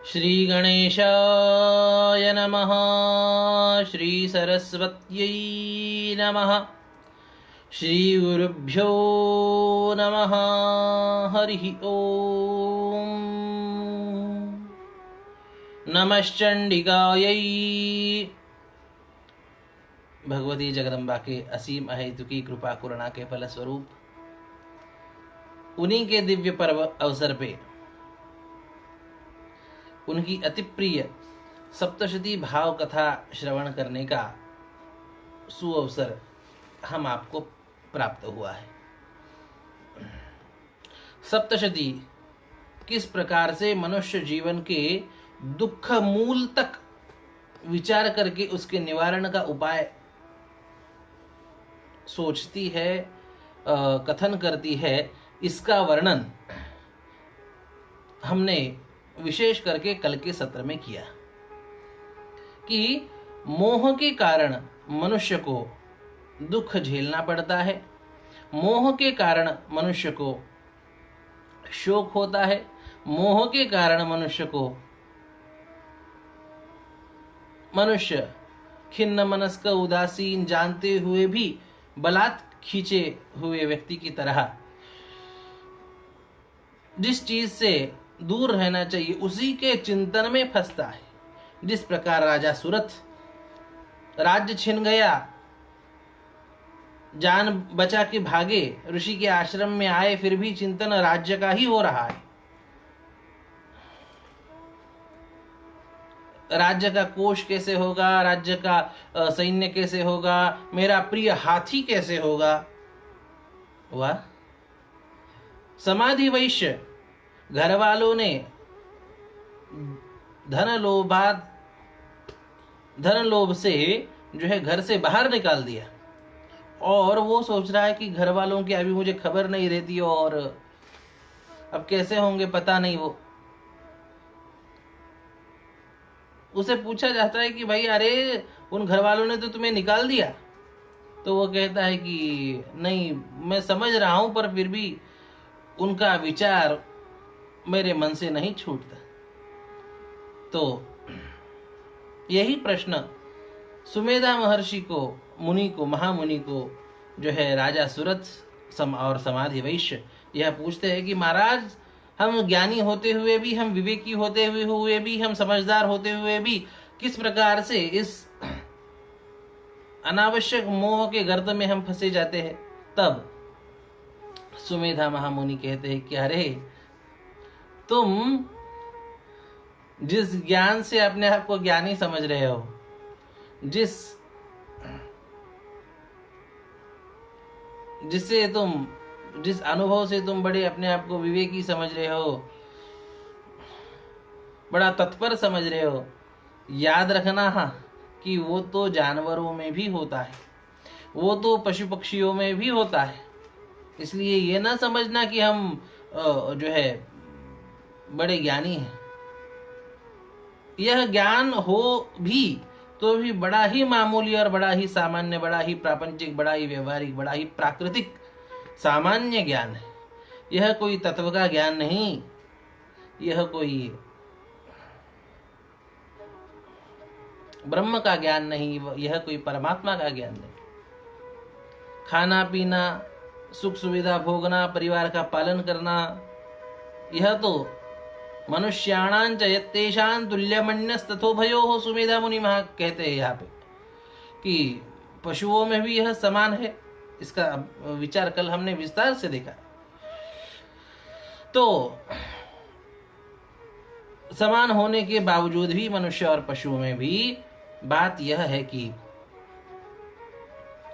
श्रीगणेशाय नमः। श्रीसरस्वत्यै नमः। श्रीगुरुभ्यो नमः। हरिः ओम। नमश्चंडिकायै। भगवती जगदम्बा के असीम अहेतुकी कृपा करुणा के फलस्वरूप उन्हीं के दिव्य पर्व अवसर पे उनकी अति प्रिय सप्तशती भाव कथा श्रवण करने का सुअवसर हम आपको प्राप्त हुआ है। सप्तशती किस प्रकार से मनुष्य जीवन के दुख मूल तक विचार करके उसके निवारण का उपाय सोचती है, कथन करती है, इसका वर्णन हमने विशेष करके कल के सत्र में किया कि मोह के कारण मनुष्य को दुख झेलना पड़ता है। मोह के कारण मनुष्य को शोक होता है। मोह के कारण मनुष्य खिन्न मनस्क, उदासीन, जानते हुए भी बलात् खींचे हुए व्यक्ति की तरह जिस चीज से दूर रहना चाहिए उसी के चिंतन में फंसता है। जिस प्रकार राजा सुरथ राज्य छिन गया, जान बचा के भागे, ऋषि के आश्रम में आए, फिर भी चिंतन राज्य का ही हो रहा है। राज्य का कोष कैसे होगा, राज्य का सैन्य कैसे होगा, मेरा प्रिय हाथी कैसे होगा। वाह! समाधि वैश्य घर वालों ने धन लोभ से जो है घर से बाहर निकाल दिया और वो सोच रहा है कि घर वालों की अभी मुझे खबर नहीं रहती और अब कैसे होंगे पता नहीं। वो उसे पूछा जाता है कि भाई अरे उन घर वालों ने तो तुम्हें निकाल दिया, तो वो कहता है कि नहीं, मैं समझ रहा हूं पर फिर भी उनका विचार मेरे मन से नहीं छूटता। तो यही प्रश्न सुमेधा महर्षि को, मुनि को, महामुनि को जो है राजा सुरथ और समाधि वैश्य यह पूछते हैं कि महाराज, हम ज्ञानी होते हुए भी, हम विवेकी होते हुए भी, हम समझदार होते हुए भी किस प्रकार से इस अनावश्यक मोह के गर्त में हम फंसे जाते हैं। तब सुमेधा महामुनि कहते हैं कि अरे तुम जिस ज्ञान से अपने आप को ज्ञानी समझ रहे हो, जिस अनुभव से तुम बड़े अपने आप को विवेकी समझ रहे हो, बड़ा तत्पर समझ रहे हो, याद रखना कि वो तो जानवरों में भी होता है, वो तो पशु पक्षियों में भी होता है। इसलिए ये ना समझना कि हम जो है बड़े ज्ञानी हैं। यह ज्ञान हो भी तो भी बड़ा ही मामूली और बड़ा ही सामान्य, बड़ा ही प्रापंचिक, बड़ा ही व्यवहारिक, बड़ा ही प्राकृतिक सामान्य ज्ञान है। यह कोई तत्व का ज्ञान नहीं, यह कोई ब्रह्म का ज्ञान नहीं, यह कोई परमात्मा का ज्ञान नहीं। खाना पीना, सुख सुविधा भोगना, परिवार का पालन करना, यह तो मनुष्याणां च यत्तेषां तुल्यमन्यस्तथोभयोः सुमेधा मुनि महा कहते हैं यहाँ पे कि पशुओं में भी यह समान है। इसका विचार कल हमने विस्तार से देखा। तो समान होने के बावजूद भी मनुष्य और पशुओं में भी बात यह है कि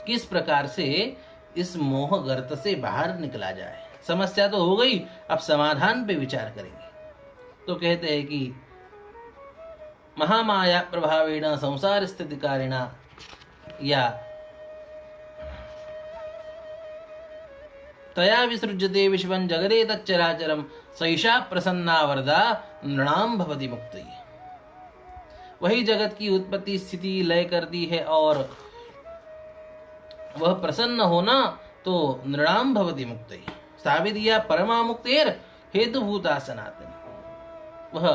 किस प्रकार से इस मोह गर्त से बाहर निकला जाए। समस्या तो हो गई, अब समाधान पे विचार करेंगे। तो कहते हैं कि महामाया प्रभावेण संसार स्थितिकारिणा या तया विसृज्यते विश्वं जगदे तच्चराचरं सैषा प्रसन्ना वरदा नृणां भवति मुक्ति। वही जगत की उत्पत्ति स्थिति लय करती है और वह प्रसन्न होना तो नृणां भवति मुक्ति। साविद्या परमा मुक्तेर हेतुभूता सनातन। वह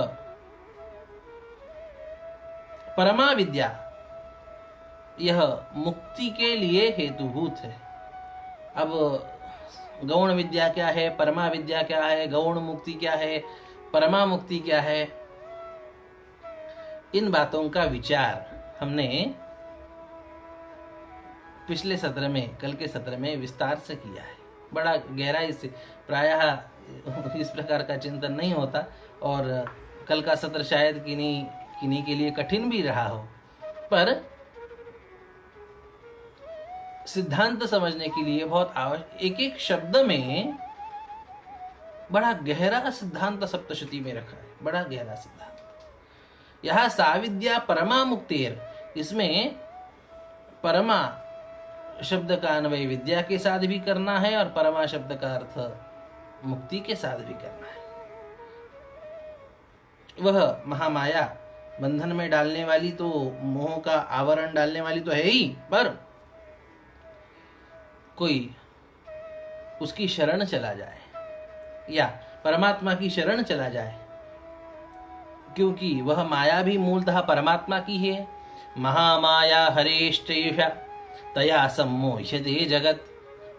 परमा विद्या यह मुक्ति के लिए हेतुभूत है। अब गौण विद्या क्या है, परमा विद्या क्या है, गौण मुक्ति क्या है, परमा मुक्ति क्या है, इन बातों का विचार हमने पिछले सत्र में, कल के सत्र में विस्तार से किया है। बड़ा गहराई से, प्रायः इस प्रकार का चिंतन नहीं होता और कल का सत्र शायद किन्हीं के लिए कठिन भी रहा हो, पर सिद्धांत समझने के लिए बहुत आवश्यक, एक एक शब्द में बड़ा गहरा सिद्धांत सप्तशती में रखा है, बड़ा गहरा सिद्धांत। यह साविद्या परमा मुक्तेर, इसमें परमा शब्द का अन्वय विद्या के साथ भी करना है और परमा शब्द का अर्थ मुक्ति के साथ भी करना है। वह महामाया बंधन में डालने वाली तो, मोह का आवरण डालने वाली तो है ही, पर कोई उसकी शरण चला जाए या परमात्मा की शरण चला जाए, क्योंकि वह माया भी मूलतः परमात्मा की है। महामाया हरेश्चैषा तया सम्मोह्यते जगत।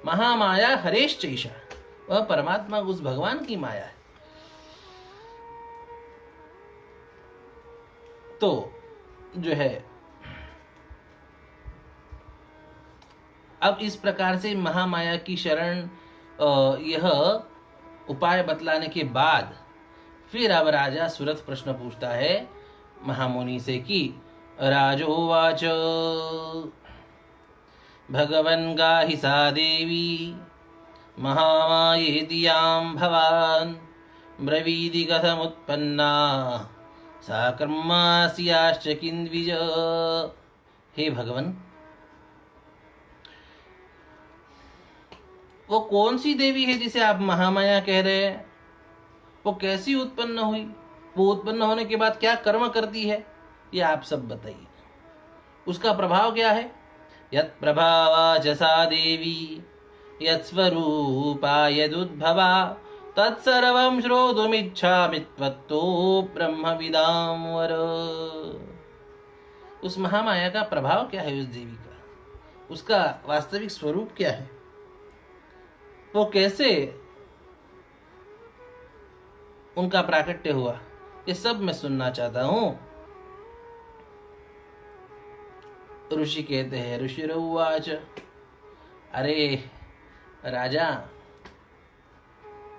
महामाया हरेश्चैषा, वह परमात्मा उस भगवान की माया है। तो जो है, अब इस प्रकार से महामाया की शरण यह उपाय बतलाने के बाद फिर अब राजा सुरथ प्रश्न पूछता है महामुनि से कि राजोवाच भगवन् गाहि सा देवी महामायेति यां भवान् ब्रवीति कथमुत्पन्ना सा कर्मास्याश्च किन्विज। हे भगवन, वो कौन सी देवी है जिसे आप महामाया कह रहे हैं? वो कैसी उत्पन्न हुई? वो उत्पन्न होने के बाद क्या कर्म करती है? ये आप सब बताइए। उसका प्रभाव क्या है? यत् प्रभावा जसा देवी यत् स्वरूपा यदुद्भवा तत्सर्वं श्रोतुमिच्छामि त्वत्तो ब्रह्मविदां वर। उस महामाया का प्रभाव क्या है? उस देवी का, उसका वास्तविक स्वरूप क्या है? वो कैसे उनका प्राकट्य हुआ? ये सब मैं सुनना चाहता हूं। ऋषि कहते हैं, ऋषिरुवाच, अरे राजा,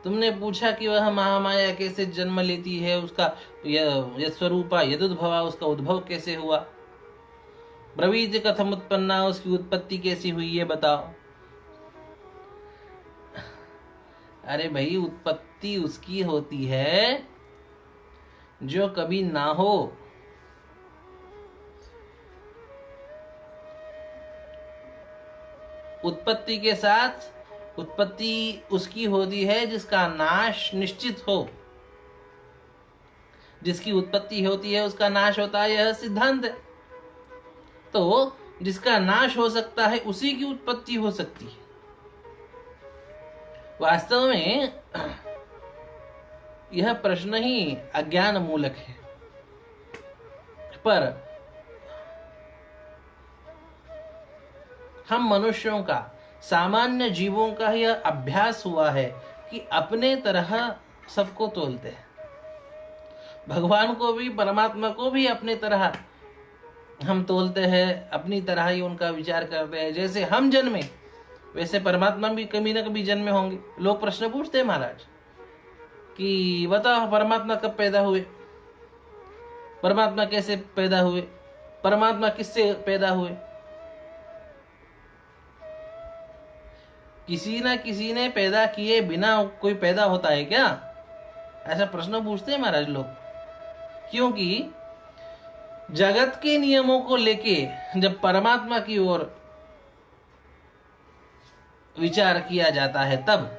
तुमने पूछा कि वह महामाया कैसे जन्म लेती है, उसका यह स्वरूपा यदुद्भवा, उसका उद्भव कैसे हुआ। ब्रवीति कथम उत्पन्ना, उसकी उत्पत्ति कैसी हुई, ये बताओ। अरे भाई, उत्पत्ति उसकी होती है जो कभी ना हो। उत्पत्ति के साथ उत्पत्ति उसकी होती है जिसका नाश निश्चित हो। जिसकी उत्पत्ति होती है उसका नाश होता है, यह सिद्धांत है। तो जिसका नाश हो सकता है उसी की उत्पत्ति हो सकती है। वास्तव में यह प्रश्न ही अज्ञान मूलक है, पर हम मनुष्यों का, सामान्य जीवों का यह अभ्यास हुआ है कि अपने तरह सबको तोलते हैं। भगवान को भी, परमात्मा को भी अपने तरह हम तोलते हैं, अपनी तरह ही उनका विचार करते हैं। जैसे हम जन्मे वैसे परमात्मा भी कभी ना कभी जन्मे होंगे। लोग प्रश्न पूछते हैं महाराज कि बताओ परमात्मा कब पैदा हुए, परमात्मा कैसे पैदा हुए, परमात्मा किससे पैदा हुए। किसी ना किसी ने पैदा किए बिना कोई पैदा होता है क्या? ऐसा प्रश्न पूछते हैं महाराज लोग। क्योंकि जगत के नियमों को लेके जब परमात्मा की ओर विचार किया जाता है तब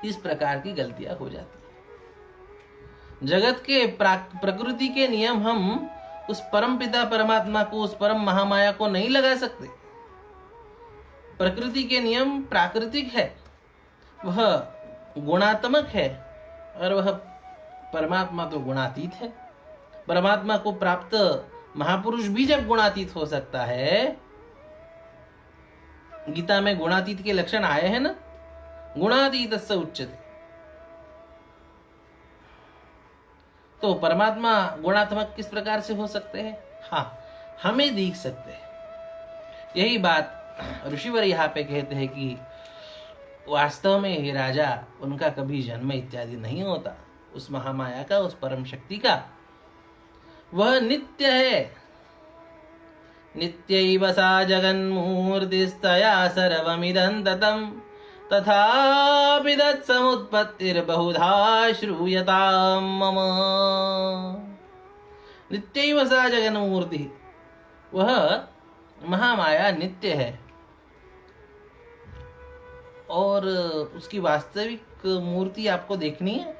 इस प्रकार की गलतियां हो जाती है। जगत के प्रकृति के नियम हम उस परम पिता परमात्मा को, उस परम महामाया को नहीं लगा सकते। प्रकृति के नियम प्राकृतिक है, वह गुणात्मक है, और वह परमात्मा तो गुणातीत है। परमात्मा को प्राप्त महापुरुष भी जब गुणातीत हो सकता है, गीता में गुणातीत के लक्षण आए हैं ना, गुणातीतस्य उच्यते, तो परमात्मा गुणात्मक किस प्रकार से हो सकते हैं? हाँ, हमें दिख सकते हैं। यही बात ऋषिवर यहाँ पे कहते हैं कि वास्तव में ये राजा, उनका कभी जन्म इत्यादि नहीं होता, उस महामाया का, उस परम शक्ति का, वह नित्य है। नित्यैव सा जगन्मूर्तिस्तया सर्वमिदं ततं तथापि तत्समुत्पत्तिर्बहुधा श्रूयतां मम। नित्यैव सा जगन्मूर्ति, वह महामाया नित्य है और उसकी वास्तविक मूर्ति आपको देखनी है,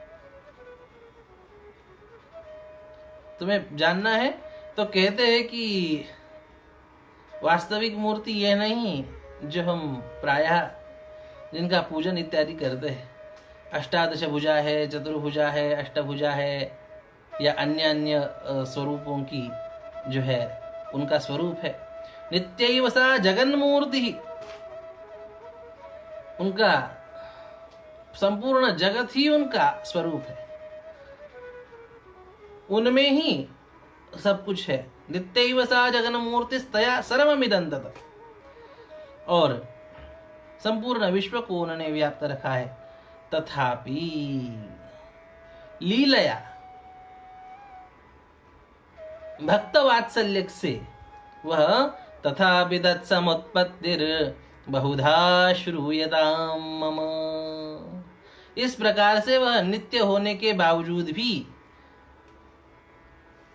तुम्हें जानना है, तो कहते हैं कि वास्तविक मूर्ति यह नहीं जो हम प्रायः जिनका पूजन इत्यादि करते हैं, अष्टादश भुजा है, चतुर्भुजा है, अष्टभुजा है, या अन्य अन्य स्वरूपों की जो है उनका स्वरूप है। नित्यैव सा जगन्मूर्ति, उनका संपूर्ण जगत ही उनका स्वरूप है, उनमें ही सब कुछ है। नित्यैव सा जगन्मूर्तिस्तया सर्वमिदं ततं, और संपूर्ण विश्व को उन्होंने व्याप्त रखा है। तथापि लीलया, भक्त वात्सल्य से, वह तथापि तत्समुत्पत्तिर बहुधा श्रूयतां मम, इस प्रकार से वह नित्य होने के बावजूद भी,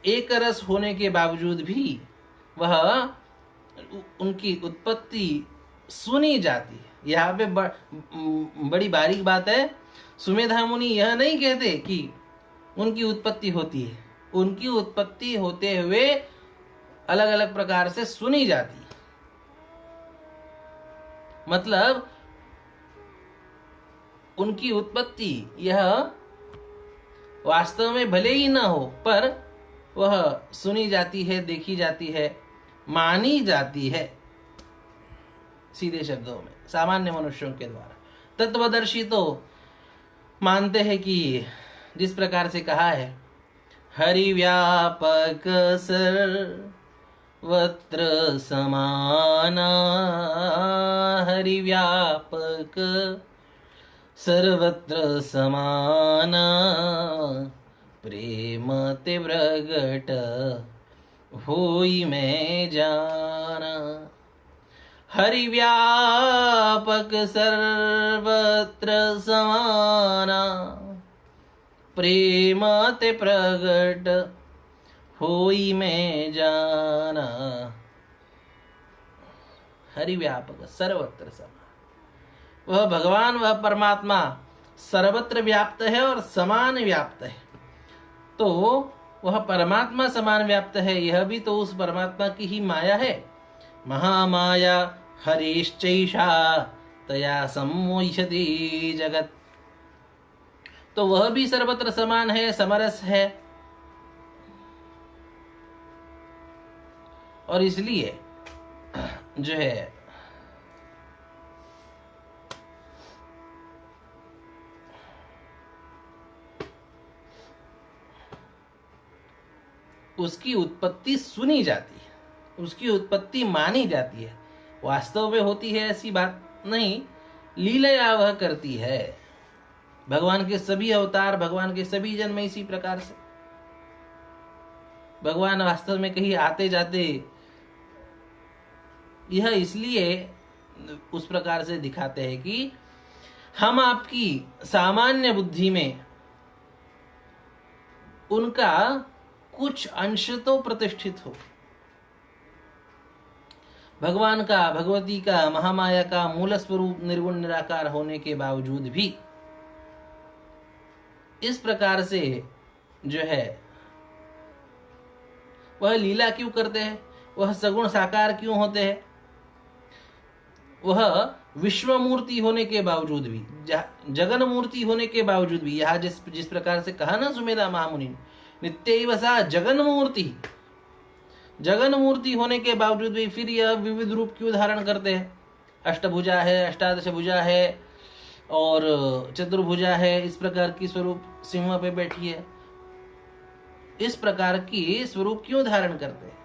एक रस होने के बावजूद भी, वह उनकी उत्पत्ति सुनी जाती है। यहाँ पे बड़ी बारीक बात है, सुमेधा मुनि यह नहीं कहते कि उनकी उत्पत्ति होती है, उनकी उत्पत्ति होते हुए अलग अलग प्रकार से सुनी जाती है। मतलब उनकी उत्पत्ति यह वास्तव में भले ही ना हो, पर वह सुनी जाती है, देखी जाती है, मानी जाती है, सीधे शब्दों में सामान्य मनुष्यों के द्वारा। तत्वदर्शी तो मानते हैं कि जिस प्रकार से कहा है, हरि व्यापक सर्वत्र समाना, हरि व्यापक सर्वत्र समाना, प्रेम ते प्रगट होई मैं जाना। हरि व्यापक सर्वत्र समाना, प्रेम ते प्रगट होई मैं जाना। हरि व्यापक सर्वत्र समान, वह भगवान, वह परमात्मा सर्वत्र व्याप्त है और समान व्याप्त है। तो वह परमात्मा समान व्याप्त है, यह भी तो उस परमात्मा की ही माया है। महामाया हरिश्चैषा तया सम्मोह्यति जगत, तो वह भी सर्वत्र समान है, समरस है, और इसलिए जो है उसकी उत्पत्ति सुनी जाती है, उसकी उत्पत्ति मानी जाती है। वास्तव में होती है ऐसी बात नहीं, लीला वह करती है। भगवान के सभी अवतार, भगवान के सभी जन्म इसी प्रकार से, भगवान वास्तव में कहीं आते जाते यह इसलिए उस प्रकार से दिखाते हैं कि हम आपकी सामान्य बुद्धि में उनका कुछ अंश तो प्रतिष्ठित हो। भगवान का, भगवती का, महामाया का मूल स्वरूप निर्गुण निराकार होने के बावजूद भी इस प्रकार से जो है वह लीला क्यों करते हैं, वह सगुण साकार क्यों होते हैं। वह विश्व मूर्ति होने के बावजूद भी, जगन मूर्ति होने के बावजूद भी, यहाँ जिस प्रकार से कहा ना सुमेधा महामुनि ने नित्यैव सा जगन मूर्ति। जगन मूर्ति होने के बावजूद भी फिर यह विविध रूप क्यों धारण करते हैं? अष्टभुजा है, अष्टादश भुजा है और चतुर्भुजा है, इस प्रकार की स्वरूप सिंह पे बैठी है। इस प्रकार की स्वरूप क्यों धारण करते हैं?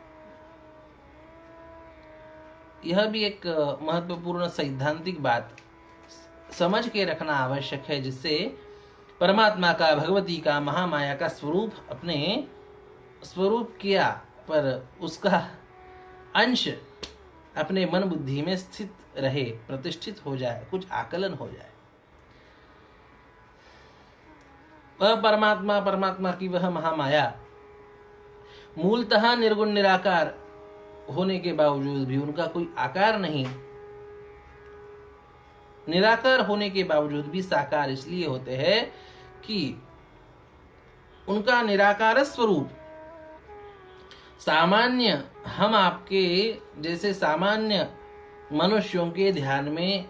यह भी एक महत्वपूर्ण सैद्धांतिक बात समझ के रखना आवश्यक है, जिससे परमात्मा का, भगवती का, महामाया का स्वरूप अपने स्वरूप किया पर उसका अंश अपने मन बुद्धि में स्थित रहे, प्रतिष्ठित हो जाए, कुछ आकलन हो जाए। वह परमात्मा, परमात्मा की वह महामाया मूलतः निर्गुण निराकार होने के बावजूद भी उनका कोई आकार नहीं, निराकार होने के बावजूद भी साकार इसलिए होते हैं कि उनका निराकार स्वरूप सामान्य हम आपके जैसे सामान्य मनुष्यों के ध्यान में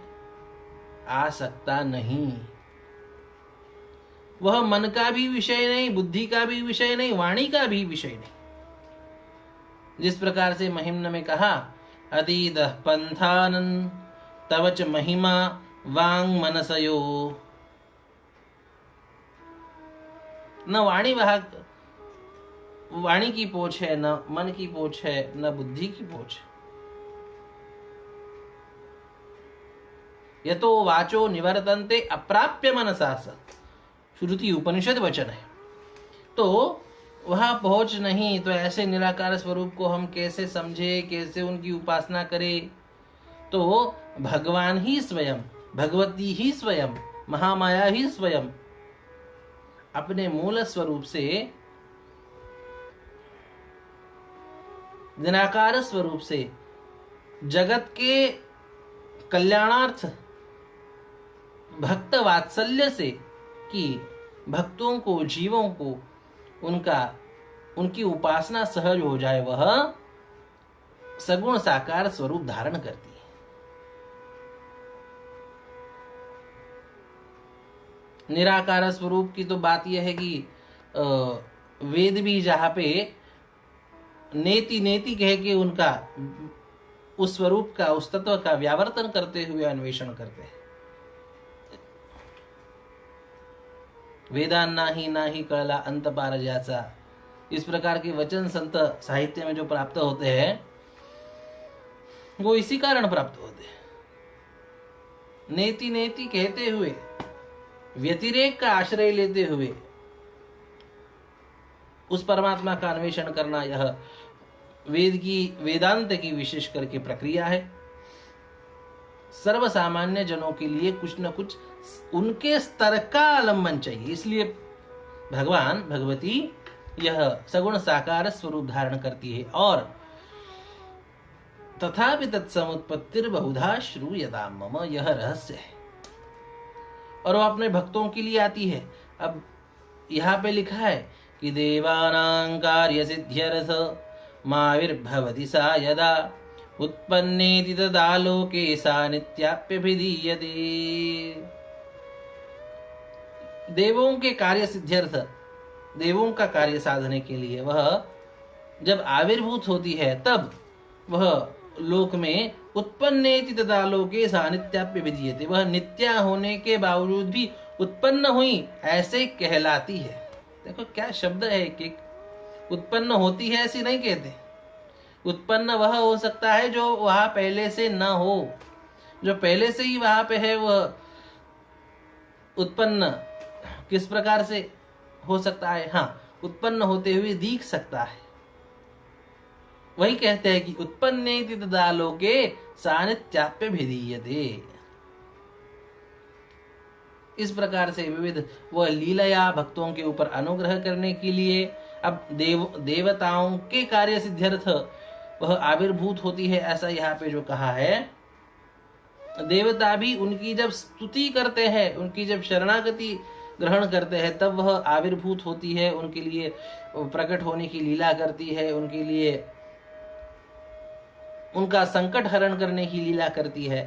आ सकता नहीं। वह मन का भी विषय नहीं, बुद्धि का भी विषय नहीं, वाणी का भी विषय नहीं। जिस प्रकार से महिम्न में कहा, अतीत पंथानन तवच महिमा वांग मनसयो। न वाणी की पोछ है, न मन की पोछ है, न बुद्धि की पोछ है। यतो वाचो निवर्तन्ते अप्राप्य मनसा स, श्रुति उपनिषद वचन है। तो वहां पहुंच नहीं, तो ऐसे निराकार स्वरूप को हम कैसे समझे, कैसे उनकी उपासना करें? तो भगवान ही स्वयं, भगवती ही स्वयं, महामाया ही स्वयं अपने मूल स्वरूप से, निराकार स्वरूप से, जगत के कल्याणार्थ भक्त वात्सल्य से, कि भक्तों को, जीवों को उनकी उपासना सहज हो जाए, वह सगुण साकार स्वरूप धारण करती है। निराकार स्वरूप की तो बात यह है कि वेद भी जहां पे नेति नेति कह के उनका उस स्वरूप का, उस तत्व का व्यावर्तन करते हुए अन्वेषण करते हैं। वेदान नाही कळला अंत पार ज्याचा, इस प्रकार के वचन संत साहित्य में जो प्राप्त होते हैं वो इसी कारण प्राप्त होते हैं। नेति नेति कहते हुए, व्यतिरेक का आश्रय लेते हुए उस परमात्मा का अन्वेषण करना, यह वेदांत की विशेष करके प्रक्रिया है। सर्वसामान्य जनों के लिए कुछ न कुछ उनके स्तर का आलंबन चाहिए। इसलिए भगवान, भगवती यह सगुण साकार स्वरूप धारण करती है। और तथापि तत्समुत्पत्तिर बहुधा श्रूयताम मम, यह रहस्य है। और वो अपने भक्तों के लिए आती है। अब यहाँ पे लिखा है कि देवानां कार्य सिद्ध्यर्थ माविर्भवति सा यदा उत्पन्नेति तदा लोके सा नित्याप्यभिधीयते। देवों के कार्य सिद्ध्यर्थ, देवों का कार्य साधने के लिए वह जब आविर्भूत होती है, तब वह लोक में उत्पन्नेति तदा लोके सा नित्याप्यभिधीयते, वह नित्या होने के बावजूद भी उत्पन्न हुई ऐसे कहलाती है। देखो क्या शब्द है, एक उत्पन्न होती है ऐसी नहीं कहते। उत्पन्न वह हो सकता है जो वहां पहले से न हो, जो पहले से ही वहां पे है वह उत्पन्न किस प्रकार से हो सकता है? हाँ, उत्पन्न होते हुए दिख सकता है। वही कहते हैं कि उत्पन्नेति तदा लोके सानित्याप्यभिधीयते। इस प्रकार से विविध वह लीलाया भक्तों के ऊपर अनुग्रह करने के लिए। अब देवताओं के कार्य सिद्ध्यर्थ वह आविर्भूत होती है, ऐसा यहाँ पे जो कहा है। देवता भी उनकी जब स्तुति करते हैं, उनकी जब शरणागति ग्रहण करते हैं, तब वह आविर्भूत होती है, उनके लिए प्रकट होने की लीला करती है, उनके लिए उनका संकट हरण करने की लीला करती है।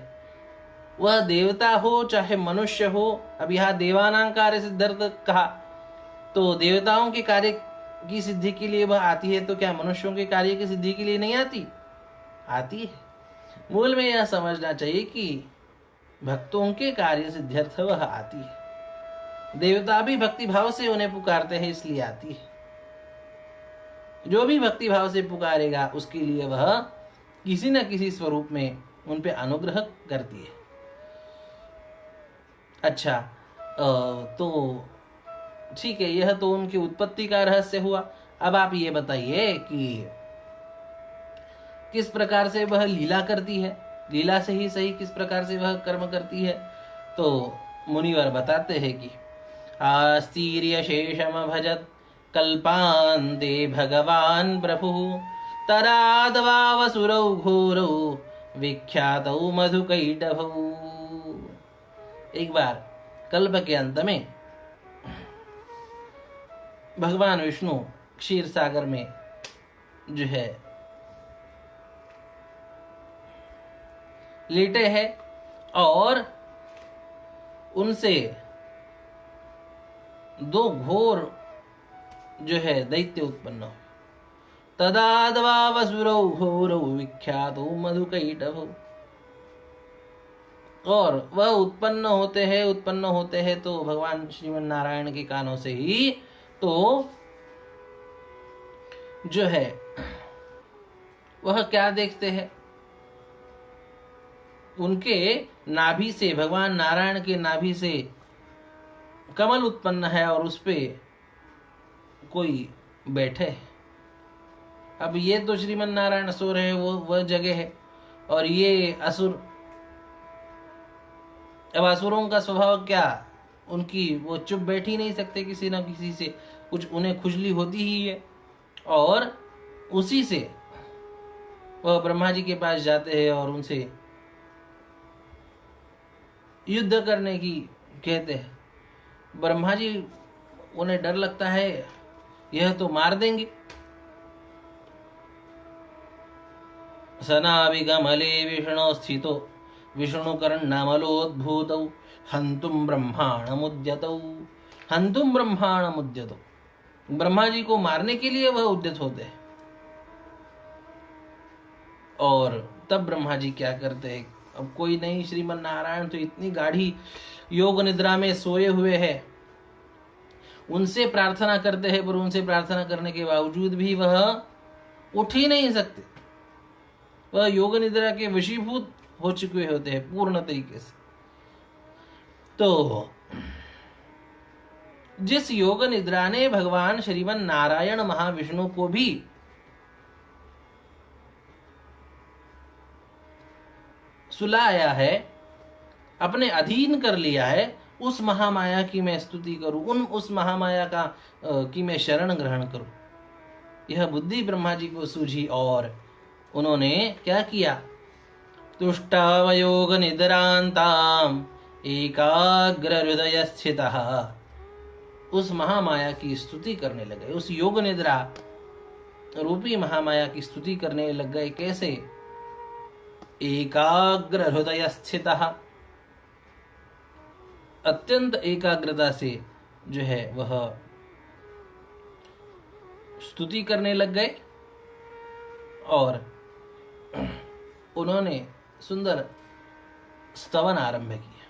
वह देवता हो चाहे मनुष्य हो। अब यहाँ देवानां कार्य सिद्ध्यर्थ कहा, तो देवताओं के कार्य की सिद्धि के लिए वह आती है, तो क्या मनुष्यों के कार्य की सिद्धि के लिए नहीं आती? आती है। मूल में यह समझना चाहिए कि भक्तों के कार्य सिद्ध्यर्थ वह आती है। देवता भी भक्ति भाव से उन्हें पुकारते हैं, इसलिए आती है। जो भी भक्ति भाव से पुकारेगा उसके लिए वह किसी न किसी स्वरूप में उन पे अनुग्रह करती है। अच्छा, तो ठीक है, यह तो उनकी उत्पत्ति का रहस्य हुआ। अब आप ये बताइए कि किस प्रकार से वह लीला करती है, लीला से ही सही किस प्रकार से वह कर्म करती है। तो मुनिवर बताते हैं कि आस्तीर्य शेषम भजत कल्पान्ते भगवान प्रभु तरादवावसुरौ घोरौ विख्यातौ मधुकैटभौ। एक बार कल्प के अंत में भगवान विष्णु क्षीर सागर में जो है लेटे हैं और उनसे दो घोर जो है दैत्य उत्पन्न हो। तदादवावसुरौ घोरौ विख्यातौ मधुकैटभौ। और वह उत्पन्न होते हैं तो भगवान श्रीमन नारायण के कानों से ही तो जो है वह क्या देखते हैं, उनके नाभि से, भगवान नारायण के नाभि से कमल उत्पन्न है और उस पे कोई बैठे है। अब ये तो श्रीमन नारायण सो रहे हैं, वो वह जगह है, और ये असुर। अब असुरों का स्वभाव क्या, उनकी वो चुप बैठ ही नहीं सकते, किसी ना किसी से कुछ उन्हें खुजली होती ही है। और उसी से वह ब्रह्मा जी के पास जाते हैं और उनसे युद्ध करने की कहते हैं। ब्रह्मा जी, उन्हें डर लगता है यह तो मार देंगे। सनाविगमले विष्णु स्थितो विष्णुकर्णमलोद्भूतौ हन्तुम ब्रह्माणमुद्यतौ। हन्तुम ब्रह्माणमुद्यतौ, ब्रह्मा जी को मारने के लिए वह उद्यत होते हैं। और तब ब्रह्मा जी क्या करते हैं, अब कोई नहीं, श्रीमन नारायण तो इतनी गाढ़ी योग निद्रा में सोए हुए हैं, उनसे प्रार्थना करते हैं, पर उनसे प्रार्थना करने के बावजूद भी वह उठ ही नहीं सकते। वह योग निद्रा के वशीभूत हो चुके होते हैं पूर्ण तरीके से। तो जिस योग निद्रा ने भगवान श्रीमन नारायण महाविष्णु को भी सुलाया है, अपने अधीन कर लिया है, उस महामाया की मैं स्तुति करूं, उस महामाया का की मैं शरण ग्रहण करूं। यह बुद्धि ब्रह्मा जी को सूझी और उन्होंने क्या किया, तुष्टावयोग निद्रांताम एकाग्र हृदय स्थितः, उस महामाया की स्तुति करने लगे, उस योग निद्रा रूपी महामाया की स्तुति करने लग गए। कैसे, एकाग्र हृदय स्थितः, अत्यंत एकाग्रता से जो है वह स्तुति करने लग गए और उन्होंने सुंदर स्तवन आरंभ किया।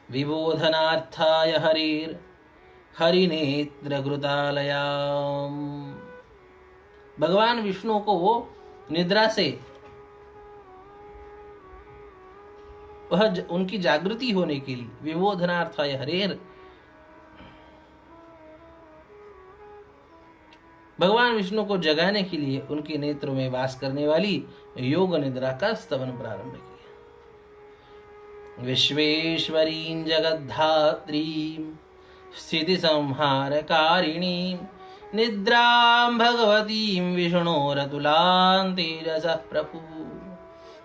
विबोधनार्थाय हरिर हरिनेत्र घृतालयाम। भगवान विष्णु को वो निद्रा से वह उनकी जागृति होने के लिए, विबोधनार्थाय हरेर, भगवान विष्णु को जगाने के लिए उनके नेत्रों में वास करने वाली योग निद्रा का स्तवन प्रारंभ किया। विश्वेश्वरीं जगद्धात्रीं स्थिति संहारकारिणीं निद्रां भगवतीं विष्णोरतुलां तेजसः प्रभु।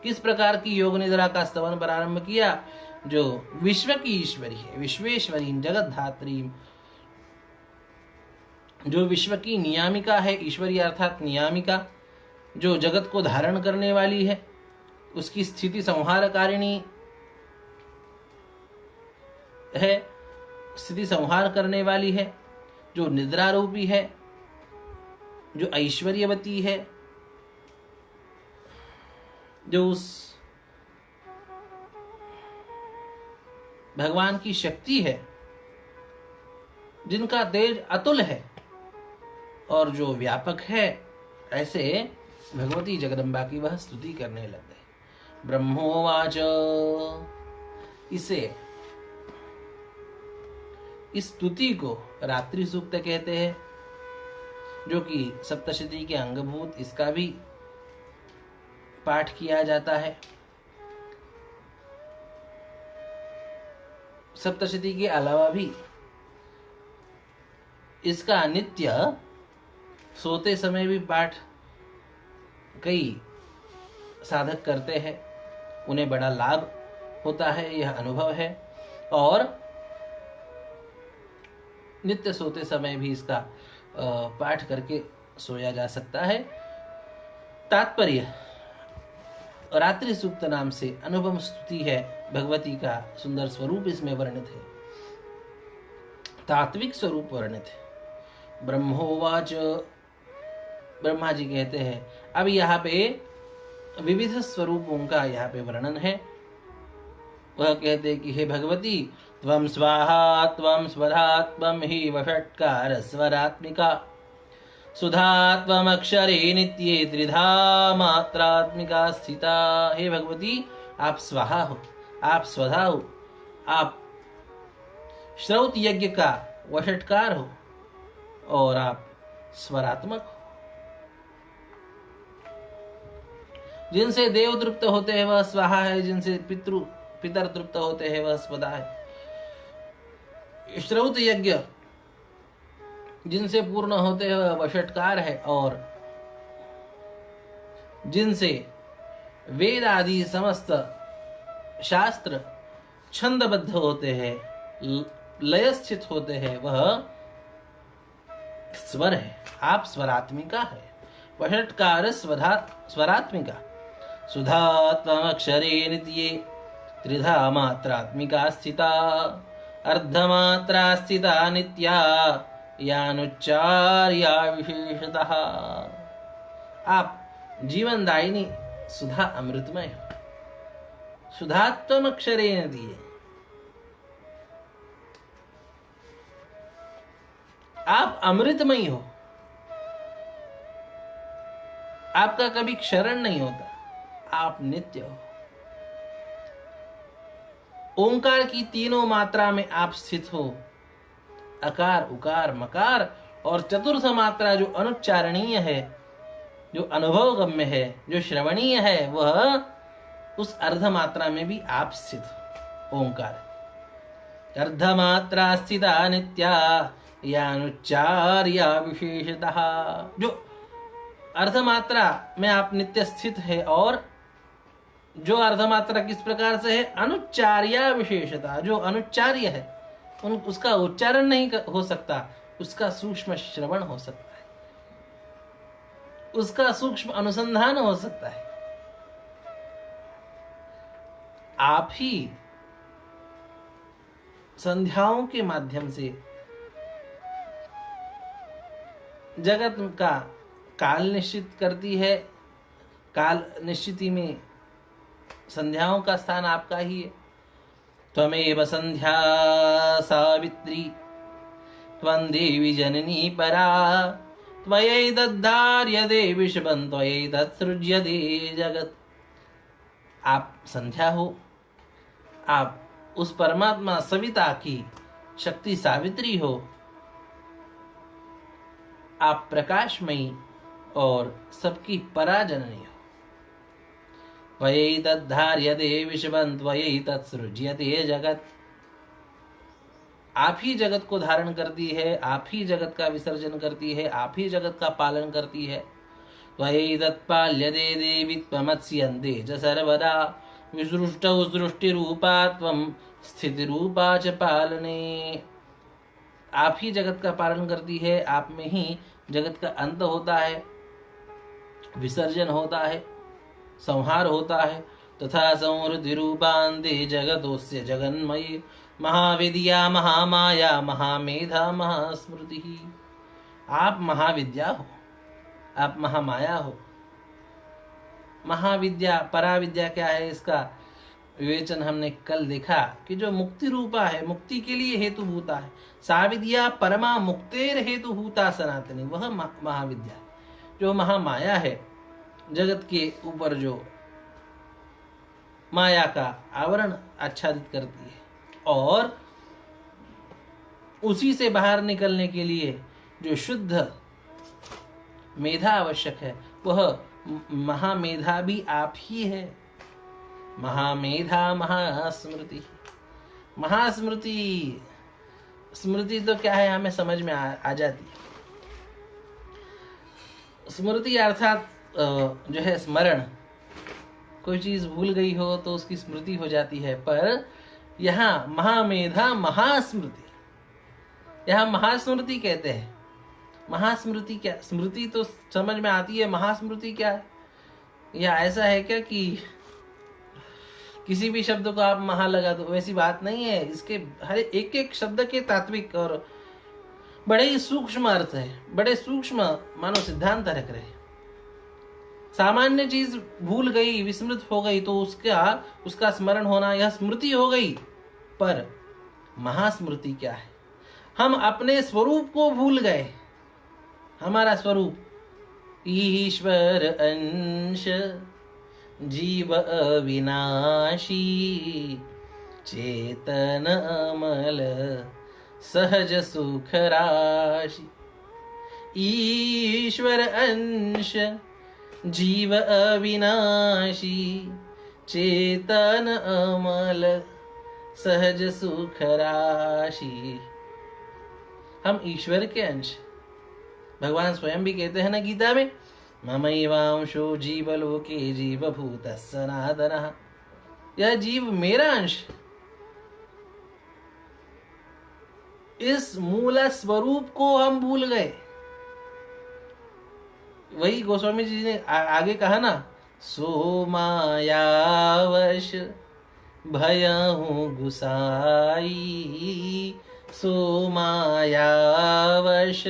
किस प्रकार की योग निद्रा का स्तवन प्रारंभ किया, जो विश्व की ईश्वरी है, विश्वेश्वरीं जगद्धात्रीं, जो विश्व की नियामिका है, ईश्वरी अर्थात नियामिका, जो जगत को धारण करने वाली है, उसकी स्थिति संहारकारिणी है, स्थिति संहार करने वाली है, जो निद्रा रूपी है, जो ऐश्वर्यवती है, जो उस भगवान की शक्ति है, जिनका तेज अतुल है और जो व्यापक है, ऐसे भगवती जगदम्बा की वह स्तुति करने लग गए। ब्रह्मोवाच, इस स्तुति को रात्रि सूक्त कहते हैं, जो कि सप्तशती के अंगभूत, इसका भी पाठ किया जाता है। सप्तशती के अलावा भी इसका नित्य सोते समय भी पाठ कई साधक करते हैं, उन्हें बड़ा लाभ होता है, यह अनुभव है। और नित्य सोते समय भी इसका पाठ करके सोया जा सकता है। तात्पर्य, रात्रि सूक्त नाम से अनुपम स्तुति है, भगवती का सुंदर स्वरूप इसमें वर्णित है, तात्विक स्वरूप वर्णित है। ब्रह्मोवाच, ब्रह्मा जी कहते हैं। अब यहाँ पे विविध स्वरूपों का यहाँ पे वर्णन है। वह कहते हैं कि हे भगवती, त्वं स्वाहा त्वं स्वधा त्वं हि वषट्कार स्वरात्मिका सुधा त्वमक्षरे नित्ये त्रिधा मात्रात्मिका स्थिता। हे भगवती, आप स्वाहा हो, आप स्वधा हो, आप श्रौत यज्ञ का वषट्कार हो और आप स्वरात्मक हो। जिनसे देव तृप्त होते हैं वह स्वाहा है, जिनसे पितर तृप्त होते हैं वह स्वधा है। श्रौत यज्ञ जिनसे पूर्ण होते हैं वह वषट्कार है, और जिनसे वेद आदि समस्त शास्त्र छंदबद्ध होते हैं, लय स्थित होते हैं, वह स्वर है। आप स्वरात्मिका है। वषट्कार स्वरात्मिका सुधा त्वमक्षरे नित्ये त्रिधा मात्रात्मिका स्थिता अर्धमात्रा स्थिता नित्या यानुच्चार्या विशेषतः। आप जीवनदायिनी सुधा अमृतमय हो। सुधात्वम अक्षरे दिए, आप अमृतमयी हो। आपका कभी क्षरण नहीं होता, आप नित्य हो। ओंकार की तीनों मात्रा में आप स्थित हो। अकार, उकार, मकार और चतुर्थ मात्रा जो अनुच्चारणीय है, जो अनुभव गम्य है, जो श्रवणीय है, वह उस अर्ध मात्रा में भी आप स्थित हो। ओंकार अर्धमात्रा स्थिता नित्या यानुच्चार्या विशेषतः। जो अर्धमात्रा में आप नित्य स्थित है, और जो अर्धमात्रा किस प्रकार से है? अनुच्चार्या विशेषता। जो अनुच्चार्य है उसका उच्चारण नहीं हो सकता, उसका सूक्ष्म श्रवण हो सकता है, उसका सूक्ष्म अनुसंधान हो सकता है। आप ही संध्याओं के माध्यम से जगत का काल निश्चित करती है। काल निश्चिति में संध्याओं का स्थान आपका ही है। त्वमेव संध्या सावित्री त्वं देवी जननी परा त्वयैतद्धार्यते विश्वं त्वयैतत्सृज्यते जगत्। आप संध्या हो, आप उस परमात्मा सविता की शक्ति सावित्री हो, आप प्रकाशमयी और सबकी पराजननी हो। त्वयैतद्धार्यते विश्वं त्वयैतत्सृज्यते जगत्। आप ही जगत को धारण करती है, आप ही जगत का विसर्जन करती है, आप ही जगत का पालन करती है। त्वयैतत्पाल्यते देवी त्वमत्स्यन्ते च सर्वदा विसृष्टौ सृष्टिरूपा त्वं स्थितिरूपा च पालने। आप ही जगत का पालन करती है, आप में ही जगत का अंत होता है, विसर्जन होता है, संहार होता है। तथा संहृति रूपान्ते जगतोस्य जगन्मयी महाविद्या महामाया महामेधा महास्मृति। आप महाविद्या हो, आप महामाया हो। महाविद्या, पराविद्या क्या है, इसका विवेचन हमने कल देखा कि जो मुक्ति रूपा है, मुक्ति के लिए हेतुभूता है। सा विद्या परमा मुक्तेर हेतुभूता सनातनी, वह महाविद्या जो महामाया है, जगत के ऊपर जो माया का आवरण आच्छादित करती है, और उसी से बाहर निकलने के लिए जो शुद्ध मेधा आवश्यक है, वह महामेधा भी आप ही है। महामेधा महास्मृति। महास्मृति, स्मृति तो क्या है, हमें समझ में आ जाती है। स्मृति अर्थात जो है स्मरण, कोई चीज भूल गई हो तो उसकी स्मृति हो जाती है, पर यहाँ महामेधा महास्मृति, यहाँ महास्मृति कहते हैं। महास्मृति क्या, स्मृति तो समझ में आती है, महास्मृति क्या है? या ऐसा है क्या कि किसी भी शब्द को आप महा लगा दो, वैसी बात नहीं है। इसके हर एक एक शब्द के तात्विक और बड़े ही सूक्ष्म अर्थ है, बड़े सूक्ष्म मानो सिद्धांत रख रहे। सामान्य चीज भूल गई, विस्मृत हो गई तो उसका स्मरण होना, यह स्मृति हो गई। पर महास्मृति क्या है? हम अपने स्वरूप को भूल गए। हमारा स्वरूप ईश्वर अंश जीव अविनाशी चेतन अमल सहज सुख राशि। ईश्वर अंश जीव अविनाशी चेतन अमल सहज सुख राशि। हम ईश्वर के अंश, भगवान स्वयं भी कहते हैं ना गीता में, ममैवांशो जीवलोके जीवभूतः सनातनः। यह जीव मेरा अंश। इस मूल स्वरूप को हम भूल गए। वही गोस्वामी जी ने आगे कहा ना, सो मायावश भयहु गुसाई, सो मायावश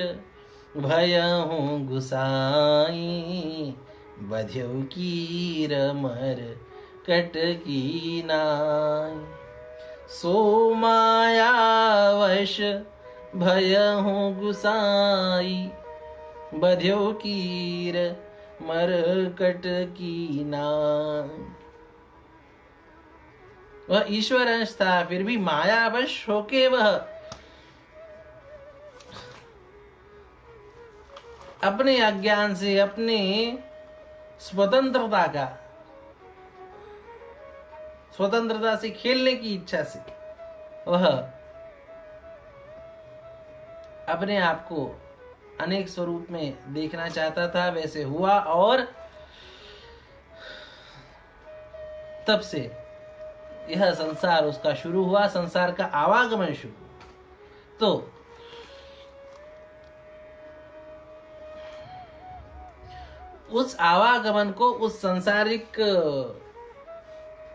भयहु गुसाई, बध्यो कीर मर कटकी नाई। सो मायावश भयहु गुसाई, बध्यो कीर मर कटकी नाई। वह ईश्वर अंश था, फिर भी मायावश होके वह अपने अज्ञान से, अपने स्वतंत्रता से खेलने की इच्छा से वह अपने आप को अनेक स्वरूप में देखना चाहता था। वैसे हुआ और तब से यह संसार उसका शुरू हुआ, संसार का आवागमन शुरू। तो उस आवागमन को, उस सांसारिक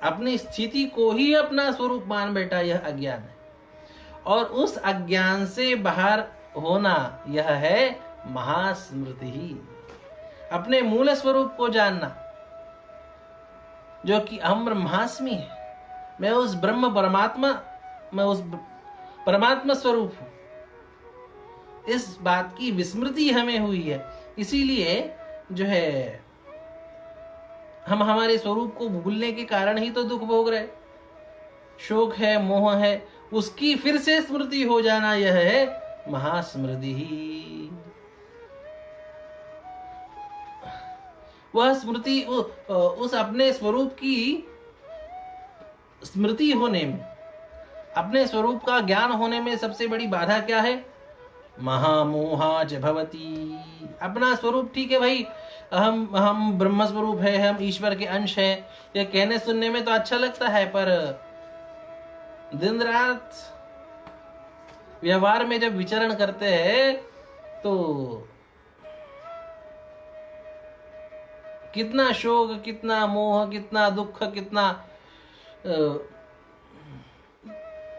अपनी स्थिति को ही अपना स्वरूप मान बैठा, यह अज्ञान है। और उस अज्ञान से बाहर होना, यह है महास्मृति ही। अपने मूल स्वरूप को जानना, जो कि अहम ब्रह्मास्मि है, मैं उस ब्रह्म परमात्मा, मैं उस परमात्मा स्वरूप हूं। इस बात की विस्मृति हमें हुई है, इसीलिए जो है हम हमारे स्वरूप को भूलने के कारण ही तो दुख भोग रहे। शोक है, मोह है, उसकी फिर से स्मृति हो जाना, यह है महास्मृति ही। वह स्मृति उस अपने स्वरूप की स्मृति होने में, अपने स्वरूप का ज्ञान होने में सबसे बड़ी बाधा क्या है? महामोहा च भवती। अपना स्वरूप ठीक है भाई, हम ब्रह्म स्वरूप है, हम ईश्वर के अंश है, ये कहने सुनने में तो अच्छा लगता है, पर दिन रात व्यवहार में जब विचरण करते हैं तो कितना शोक, कितना मोह, कितना दुख, कितना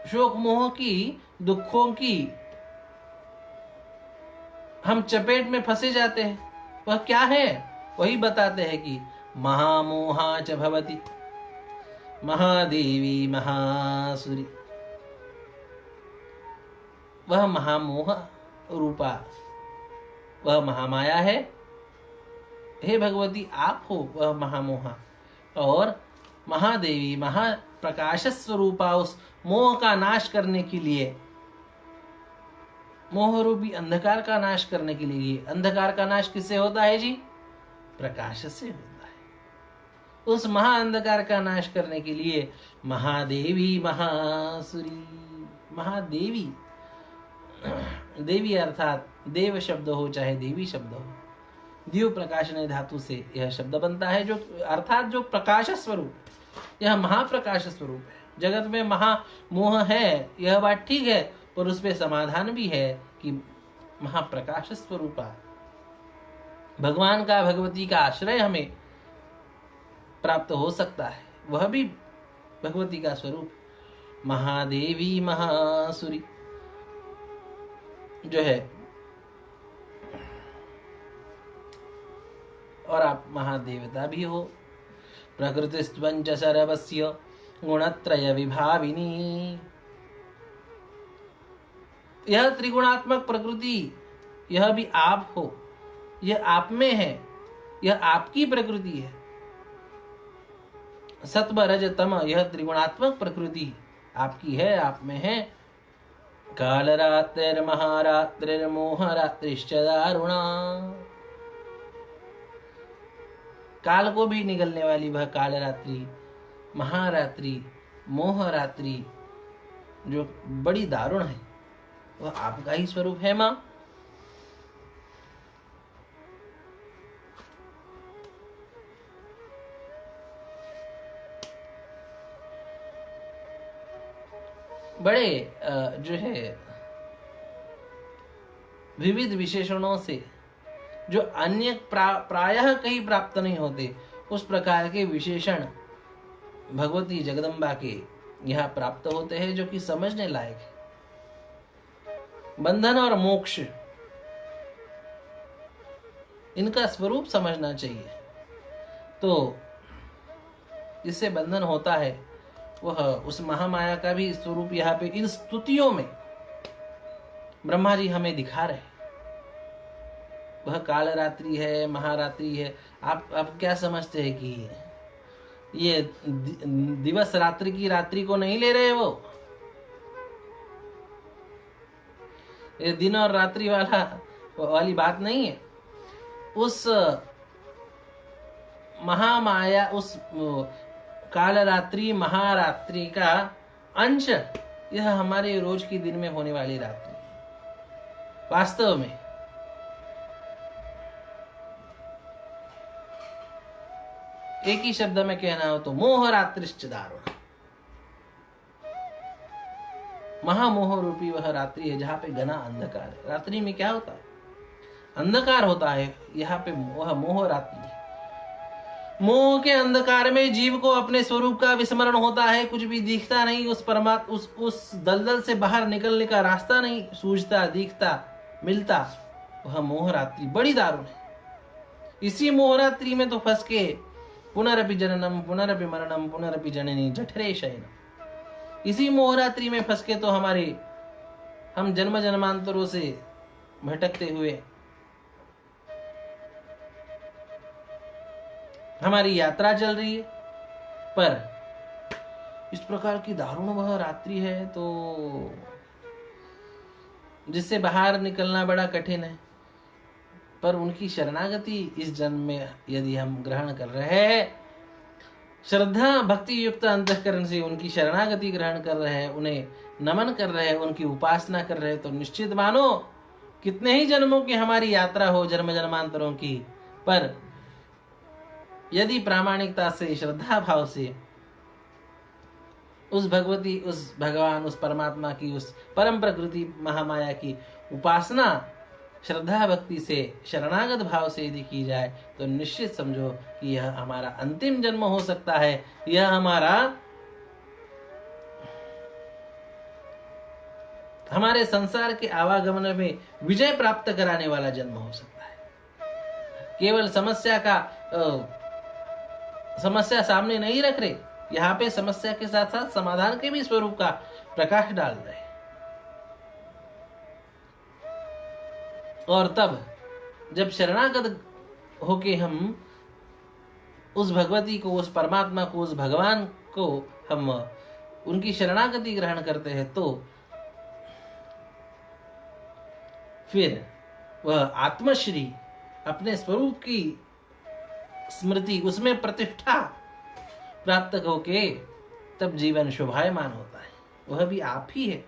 शोक मोह की, दुखों की हम चपेट में फंसे जाते हैं। वह क्या है? वही बताते हैं कि महामोहा च भवति महादेवी महासुरी। वह महामोह रूपा वह महामाया है। हे भगवती, आप हो वह महामोहा, और महादेवी महाप्रकाश स्वरूपा उस मोह का नाश करने के लिए, मोह रूपी अंधकार का नाश करने के लिए। अंधकार का नाश किससे होता है जी? प्रकाश से होता है। उस महाअंधकार का नाश करने के लिए महादेवी महासुरी। महादेवी, देवी अर्थात देव शब्द हो चाहे देवी शब्द हो, दीव प्रकाशने धातु से यह शब्द बनता है, जो अर्थात जो प्रकाश स्वरूप, यह महाप्रकाश स्वरूप है। जगत में महामोह है, यह बात ठीक है, पर उस पर समाधान भी है कि महाप्रकाश स्वरूपा भगवान का, भगवती का आश्रय हमें प्राप्त हो सकता है, वह भी भगवती का स्वरूप। महादेवी महासुरी जो है, और आप महादेवता भी हो। प्रकृतिस्त्वंच सर्वस्य गुणत्रय विभाविनी। यह त्रिगुणात्मक प्रकृति, यह भी आप हो, यह आप में है, यह आपकी प्रकृति है। सत्व रज तम, यह त्रिगुणात्मक प्रकृति आपकी है, आप में है। कालरात्रिर्महारात्रिर्मोहरात्रिश्च दारुणा। काल को भी निगलने वाली वह कालरात्रि, महारात्रि, मोहरात्रि जो बड़ी दारुण है, वह आपका ही स्वरूप है मां। बड़े जो है विविध विशेषणों से, जो अन्य प्रायः कहीं प्राप्त नहीं होते, उस प्रकार के विशेषण भगवती जगदम्बा के यहाँ प्राप्त होते हैं, जो कि समझने लायक है। बंधन और मोक्ष, इनका स्वरूप समझना चाहिए। तो जिससे बंधन होता है, वह उस महामाया का भी स्वरूप यहाँ पे इन स्तुतियों में ब्रह्मा जी हमें दिखा रहे। वह कालरात्रि है, महारात्रि है। आप क्या समझते हैं कि ये दिवस रात्रि की रात्रि को नहीं ले रहे वो? ये दिन और रात्रि वाली बात नहीं है। उस महामाया, उस कालरात्रि महारात्रि का अंश यह हमारे रोज की दिन में होने वाली रात्रि। वास्तव में एक ही शब्द में कहना हो तो मोह रात्रिश्च दारुण। महामोह रूपी वह रात्रि है जहां पे घना अंधकार है। रात्रि में क्या होता है? अंधकार होता है। यहाँ पे वह मोह रात्रि है। मोह के अंधकार में जीव को अपने स्वरूप का विस्मरण होता है। कुछ भी दिखता नहीं, उस परमात्मा उस दलदल से बाहर निकलने का रास्ता नहीं सूझता, दिखता, मिलता। वह मोह रात्रि बड़ी दारुण है। इसी मोह रात्रि में तो फंस के पुनरपि जननम पुनरपि मरणम पुनरपि जननी जठरे शयनम। इसी मोहरात्रि में फंस के तो हम जन्म जन्मांतरों से भटकते हुए हमारी यात्रा चल रही है। पर इस प्रकार की दारुण वह रात्रि है तो जिससे बाहर निकलना बड़ा कठिन है। पर उनकी शरणागति इस जन्म में यदि हम ग्रहण कर रहे हैं, श्रद्धा भक्ति युक्त अंतःकरण से उनकी शरणागति ग्रहण कर रहे हैं, उन्हें नमन कर रहे हैं, उनकी उपासना कर रहे हैं, तो निश्चित मानो कितने ही जन्मों की हमारी यात्रा हो, जन्म जन्मांतरों की, पर यदि प्रामाणिकता से, श्रद्धा भाव से उस भगवती, उस भगवान, उस परमात्मा की, उस परम प्रकृति महामाया की उपासना श्रद्धा भक्ति से, शरणागत भाव से यदि की जाए, तो निश्चित समझो कि यह हमारा अंतिम जन्म हो सकता है। यह हमारे संसार के आवागमन में विजय प्राप्त कराने वाला जन्म हो सकता है। केवल समस्या सामने नहीं रख रहे, यहाँ पे समस्या के साथ साथ समाधान के भी स्वरूप का प्रकाश डाल रहे। और तब जब शरणागत होके हम उस भगवती को, उस परमात्मा को, उस भगवान को हम उनकी शरणागति ग्रहण करते हैं, तो फिर वह आत्मश्री, अपने स्वरूप की स्मृति, उसमें प्रतिष्ठा प्राप्त होके तब जीवन शोभायमान होता है। वह भी आप ही है।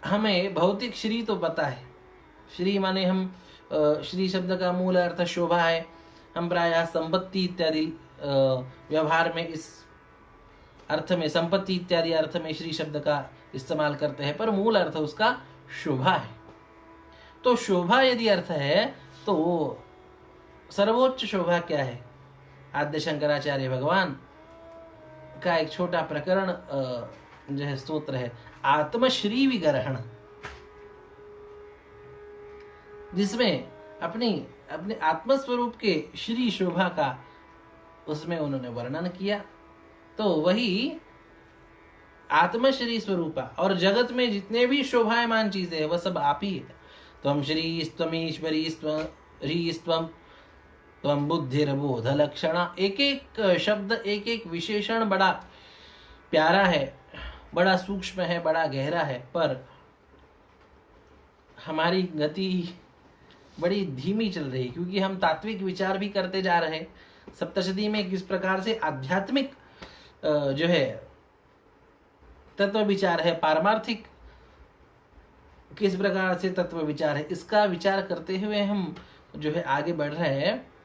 हमें भौतिक श्री तो पता है, श्री माने हम श्री शब्द का मूल अर्थ शोभा है। हम प्रायः संपत्ति इत्यादि व्यवहार में इस अर्थ में, संपत्ति इत्यादि अर्थ में श्री शब्द का इस्तेमाल करते हैं, पर मूल अर्थ उसका शोभा है। तो शोभा यदि अर्थ है तो सर्वोच्च शोभा क्या है? आद्य शंकराचार्य भगवान का एक छोटा प्रकरण जो है स्तोत्र है, आत्मश्री विग्रहण, जिसमें अपने आत्मस्वरूप के श्री शोभा का उसमें उन्होंने वर्णन किया। तो वही आत्मश्री स्वरूपा, और जगत में जितने भी शोभायमान चीजें हैं वह सब आप ही है। त्वं श्री त्वमीश्वरी त्वं त्वं बुद्धिर्बोध लक्षणा। एक एक शब्द, एक एक विशेषण बड़ा प्यारा है, बड़ा सूक्ष्म है, बड़ा गहरा है, पर हमारी गति बड़ी धीमी चल रही है, क्योंकि हम तात्विक विचार भी करते जा रहे हैं। सप्तशती में किस प्रकार से आध्यात्मिक जो है तत्व विचार है, पारमार्थिक किस प्रकार से तत्व विचार है, इसका विचार करते हुए हम जो है आगे बढ़ रहे हैं।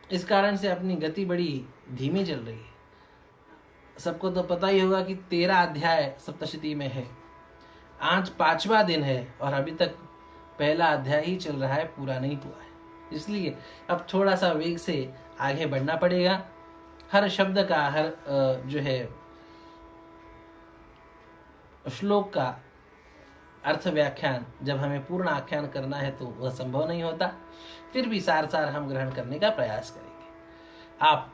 इस कारण से अपनी गति बड़ी धीमी चल रही है। सबको तो पता ही होगा कि 13 अध्याय सप्तशती में है। आज 5वां दिन है और अभी तक पहला अध्याय ही चल रहा है, पूरा नहीं हुआ है। इसलिए अब थोड़ा सा वेग से आगे बढ़ना पड़ेगा। हर शब्द का, हर जो है श्लोक का अर्थ व्याख्यान जब हमें पूर्ण आख्यान करना है तो वह संभव नहीं होता। फिर भी सार हम ग्रहण करने का प्रयास करेंगे। आप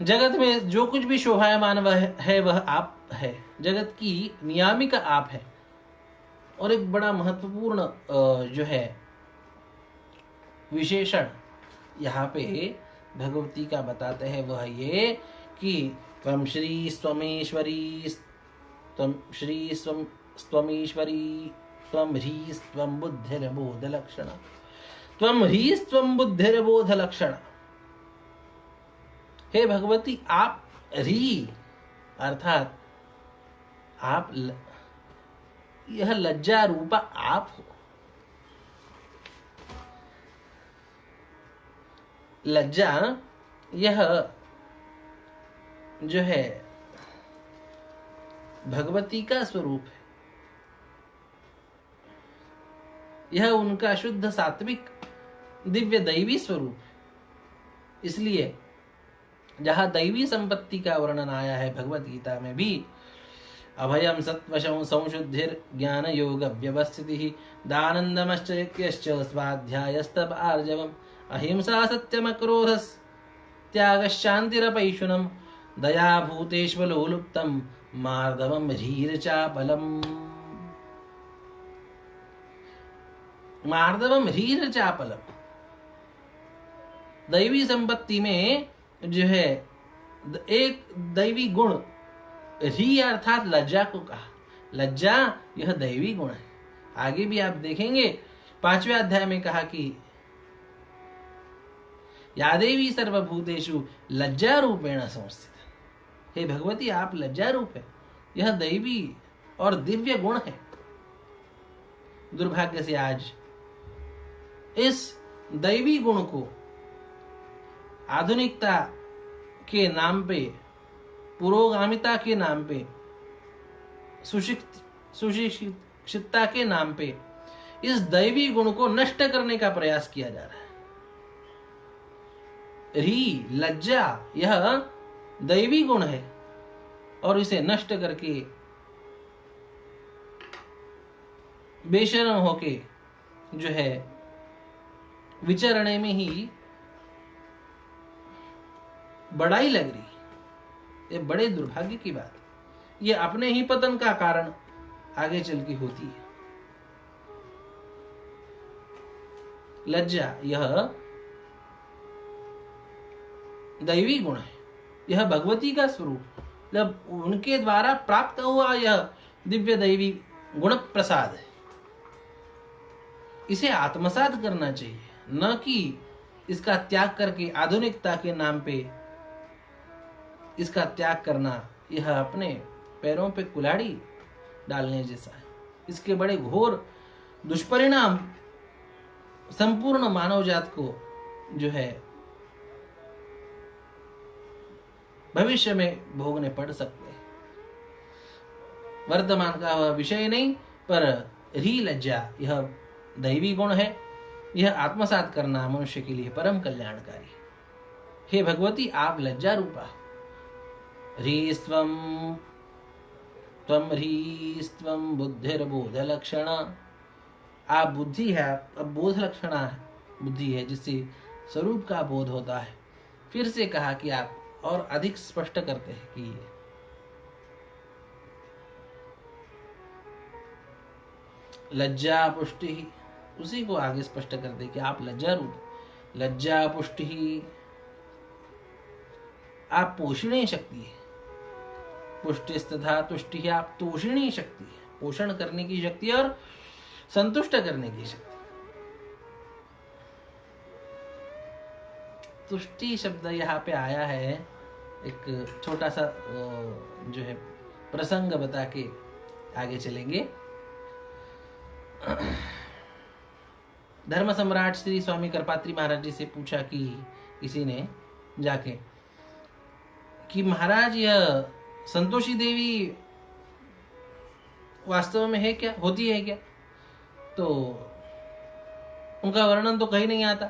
जगत में जो कुछ भी शोभायमान वह आप है, जगत की नियामिका आप है। और एक बड़ा महत्वपूर्ण जो है विशेषण यहाँ पे भगवती का बताते हैं, वह ये कि त्वं श्री स्वमेश्वरी त्वं श्री स्वमीश्वरी त्वं ह्रीः त्वं बुद्धिर्बोध लक्षणा। त्वं ह्रीः त्वं बुद्धिर्बोध लक्षणा। हे भगवती, आप ह्री अर्थात आप यह लज्जा रूपा आप हो। लज्जा यह जो है भगवती का स्वरूप है। यह उनका शुद्ध सात्विक दिव्य दैवी स्वरूप है। इसलिए जहां दैवी संपत्ति का वर्णन आया है भगवत गीता में भी, अभयम सत्वशं संशुद्धिर ज्ञान योग व्यवस्थिति दानंदमश्च यज्ञश्च स्वाध्यायस्तप आर्जवम अहिंसा सत्यम क्रोधस् त्यागशान्तिरपैशुनम दया भूतेष्वलोलुप्तम मार्दवम ह्रीर्चापलम। मार्दवम ह्रीर्चापलम। दैवी संपत्ति में जो है एक दैवी गुण ह्री अर्थात लज्जा को कहा। लज्जा यह दैवी गुण है। आगे भी आप देखेंगे 5वें अध्याय में कहा कि या देवी सर्वभूतेषु लज्जा रूपेण संस्थित। हे भगवती, आप लज्जा रूप है। यह दैवी और दिव्य गुण है। दुर्भाग्य से आज इस दैवी गुण को आधुनिकता के नाम पे, पुरोगामिता के नाम पे, सुशिक्षितता के नाम पे इस दैवी गुण को नष्ट करने का प्रयास किया जा रहा है। री लज्जा यह दैवी गुण है और इसे नष्ट करके बेशर्म होके जो है विचरणे में ही बड़ाई लग रही, ये बड़े दुर्भाग्य की बात, ये अपने ही पतन का कारण आगे चल के होती है। लज्जा यह दैवी गुण है, यह भगवती का स्वरूप, जब उनके द्वारा प्राप्त हुआ यह दिव्य दैवी गुण प्रसाद है। इसे आत्मसात करना चाहिए, न कि इसका त्याग करके आधुनिकता के नाम पे इसका त्याग करना, यह अपने पैरों पे कुल्हाड़ी डालने जैसा है। इसके बड़े घोर दुष्परिणाम संपूर्ण मानव जात को जो है भविष्य में भोगने पड़ सकते हैं। वर्तमान का वह विषय नहीं, पर री लज्जा यह दैवी गुण है, यह आत्मसात करना मनुष्य के लिए परम कल्याणकारी। हे भगवती, आप लज्जा रूपा ह्रीस्त्वं त्वं ह्रीस्त्वं बुद्धिर्बोध लक्षण, आप बुद्धि है, अब बोध लक्षण बुद्धि है जिससे स्वरूप का बोध होता है। फिर से कहा कि आप और अधिक स्पष्ट करते हैं कि लज्जा पुष्टि, उसी को आगे स्पष्ट करते कि आप लज्जा रूप, लज्जा पुष्टि, आप पोषणी शक्ति है, पुष्टिस्तथा तुष्टि, आप तोषणी शक्ति है, पोषण करने की शक्ति और संतुष्ट करने की शक्ति। तुष्टि शब्द यहाँ पे आया है, एक छोटा सा जो है प्रसंग बता के आगे चलेंगे। धर्म सम्राट श्री स्वामी करपात्री महाराज जी से पूछा कि किसी ने जाके कि महाराज, यह संतोषी देवी वास्तव में है क्या, होती है क्या? तो उनका वर्णन तो कहीं नहीं आता।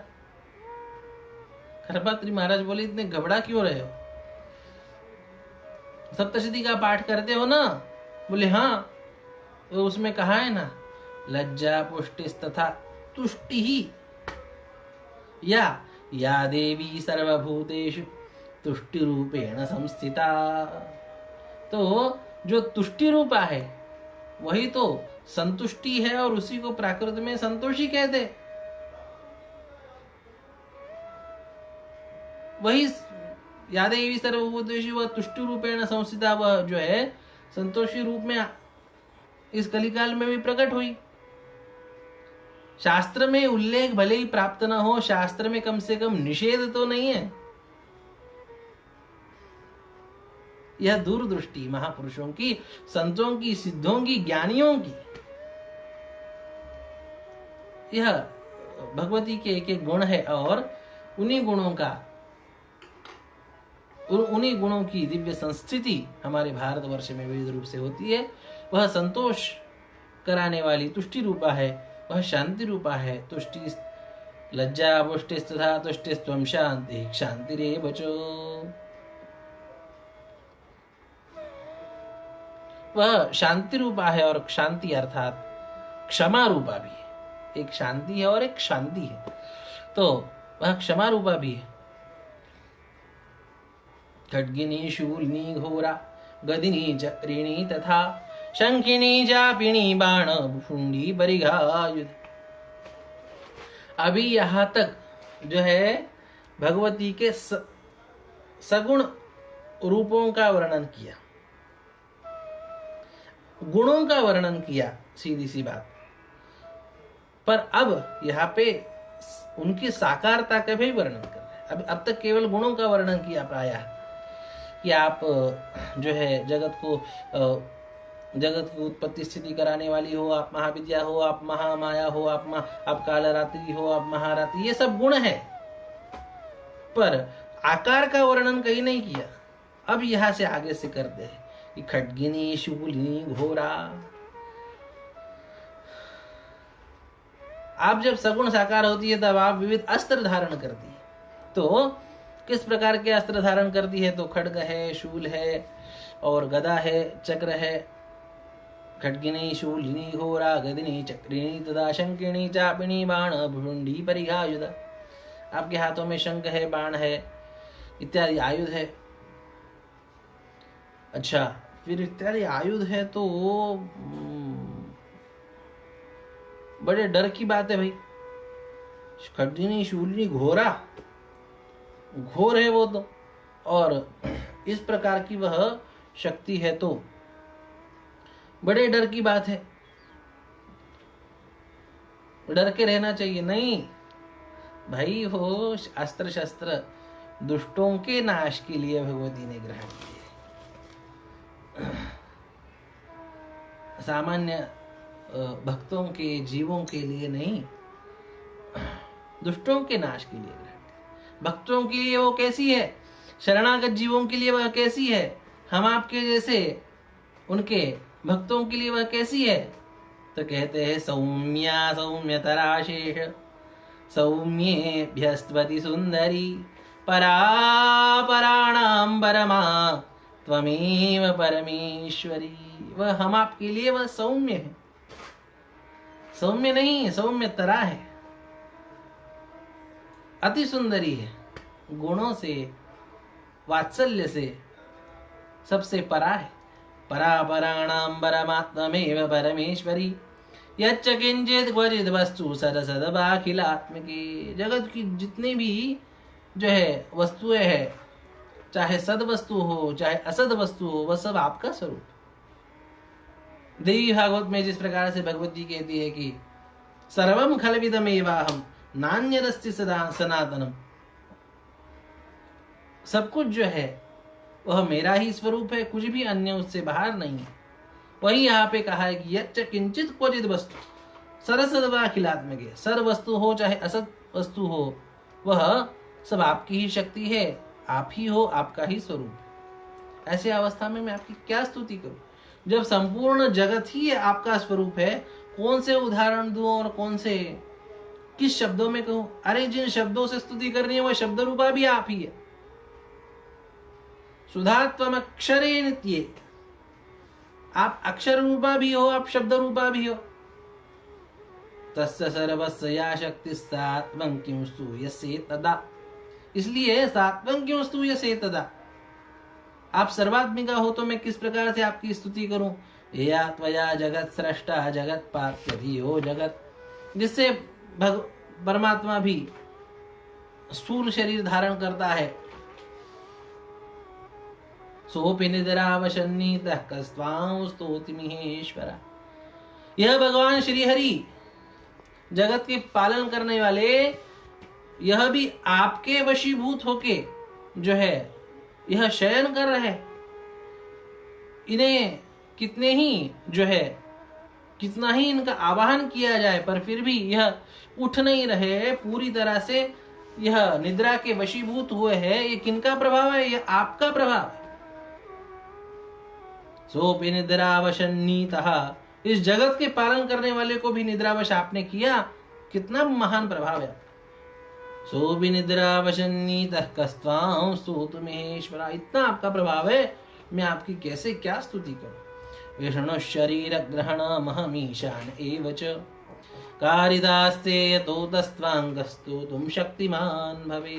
करपात्री महाराज बोले, इतने घबरा क्यों रहे हो? सप्तशती का पाठ करते हो ना? बोले हाँ। तो उसमें कहा है ना, लज्जा पुष्टिस्तथा तुष्टि ही या देवी सर्वभूतेषु तुष्टि रूपेण संस्थिता। तो जो तुष्टि रूपा है वही तो संतुष्टि है, और उसी को प्राकृत में संतोषी कहते। वही या देवी सर्वभूतेषु वह तुष्टि रूपेण संस्थिता, वह जो है संतोषी रूप में इस कलिकाल में भी प्रकट हुई। शास्त्र में उल्लेख भले ही प्राप्त न हो, शास्त्र में कम से कम निषेध तो नहीं है। यह दूरदृष्टि महापुरुषों की, संतों की, सिद्धों की, ज्ञानियों की, यह भगवती के एक एक गुण है, और उन्हीं गुणों की दिव्य संस्थिति हमारे भारतवर्ष में विविध रूप से होती है। वह संतोष कराने वाली तुष्टि रूपा है, वह शांति रूपा है। तुष्टि लज्जा पुष्टिस्तथा तुष्टिस्त्वं शांति शांतिरेव च, वह शांति रूपा है, और शांति अर्थात क्षमा रूपा भी है। एक शांति है और एक शांति है, तो वह क्षमा रूपा भी है। खड्गिनी शूलिनी घोरा गदिनी चक्रिणी तथा शंखिनी चापिणी बाण भुषुंडी परिघायुध। अभी यहां तक जो है भगवती के सगुण रूपों का वर्णन किया, गुणों का वर्णन किया, सीधी सी बात। पर अब यहाँ पे उनकी साकारता का भी वर्णन कर रहे हैं। अब तक केवल गुणों का वर्णन किया प्रायः, कि आप जो है जगत की उत्पत्ति स्थिति कराने वाली हो, आप महाविद्या हो, आप महामाया हो, आप कालरात्रि हो, आप महारात्रि, ये सब गुण है। पर आकार का वर्णन कहीं नहीं किया। अब यहां से आगे से करते हैं कि खड्गिनी शूलिनी घोरा। आप जब सगुण साकार होती है तब आप विविध अस्त्र धारण करती है। तो किस प्रकार के अस्त्र धारण करती है? तो खड्ग है, शूल है, और गदा है, चक्र है, खड्गिनी शूलिनी घोरा गदिनी चक्रिणी तथा शंकिनी चापिनी बाण भुंडी परिघायुध। आपके हाथों में शंख है, बाण है, इत्यादि आयुध है। अच्छा, फिर इत्यादि आयुध है तो बड़े डर की बात है भाई। खड्गिनी शूलिनी घोरा, घोर है वो तो, और इस प्रकार की वह शक्ति है तो बड़े डर की बात है। डर के रहना चाहिए नहीं भाई। हो अस्त्र शस्त्र दुष्टों के नाश के लिए भगवती ने ग्रहण किए, सामान्य भक्तों के, जीवों के लिए नहीं, दुष्टों के नाश के लिए ग्रहण किए। भक्तों के लिए वो कैसी है, शरणागत जीवों के लिए वह कैसी है, हम आपके जैसे उनके भक्तों के लिए वह कैसी है, तो कहते हैं सौम्या सौम्यतराशेष सौम्येभ्यस्त्वति सुंदरी परापराणाम परमा त्वमेव परमेश्वरी। वह हम आपके लिए वह सौम्य है, सौम्य नहीं सौम्यतरा है, अति सुंदरी है, गुणों से वात्सल्य से सबसे परा है। परापराणाम परमात्मेव परमेश्वरी यच्च किंचित क्वचित वस्तु सदसदबाखिलात्मके। जगत की जितनी भी जो है वस्तुएं है, चाहे सद वस्तु हो चाहे असद वस्तु हो, वह सब आपका स्वरूप। देवी भागवत में जिस प्रकार से भगवत जी कहती है कि सर्वम खलविदमेवाहम नान्यदस्ति सनातनम, सब कुछ जो है वह मेरा ही स्वरूप है, कुछ भी अन्य उससे बाहर नहीं है। वही यहाँ पे कहा है कि यच्च किंचित क्वचित वस्तु सरसदवाखिलात्मके, सर वस्तु हो चाहे असत वस्तु हो, वह सब आपकी ही शक्ति है, आप ही हो, आपका ही स्वरूप। ऐसी अवस्था में मैं आपकी क्या स्तुति करूं, जब संपूर्ण जगत ही आपका स्वरूप है। कौन से उदाहरण दूं और कौन से किस शब्दों में कहूं? अरे जिन शब्दों से स्तुति करनी है वह शब्द रूपा भी आप ही है। सुधात्वम अक्षरे नित्ये, आप अक्षर रूपा भी हो, आप शब्द रूपा भी हो। तस्य सर्वस्य या शक्ति सात्वं किं स्तूयसे तदा, इसलिए सात्वं क्यों स्तूयसे तदा, आप सर्वात्मिका हो तो मैं किस प्रकार से आपकी स्तुति करूं। या त्वया जगत सृष्टा जगत पात्यधियो जगत, जिससे परमात्मा भी स्थूल शरीर धारण करता है। सोपि निद्रावशन्नीतः कस्त्वां स्तोति महेश्वरा। यह भगवान श्री हरि जगत के पालन करने वाले, यह भी आपके वशीभूत होके जो है यह शयन कर रहे। इन्हें कितने ही जो है, कितना ही इनका आवाहन किया जाए पर फिर भी यह उठ नहीं रहे, पूरी तरह से यह निद्रा के वशीभूत हुए हैं। ये किनका प्रभाव है? यह आपका प्रभाव है। सोपि निद्रावशन्नीतः, इस जगत के पालन करने वाले को भी निद्रावश आपने किया, कितना महान प्रभाव है। सोपि निद्रावशन्नीतः कस्त्वां स्तोतु महेश्वरा, इतना आपका प्रभाव है, मैं आपकी कैसे क्या स्तुति करूं। विष्णु शरीर ग्रहण महमीशान एव च कारिदास्ते यतो तस्त्वांगस्तु तुम शक्तिमान भवे।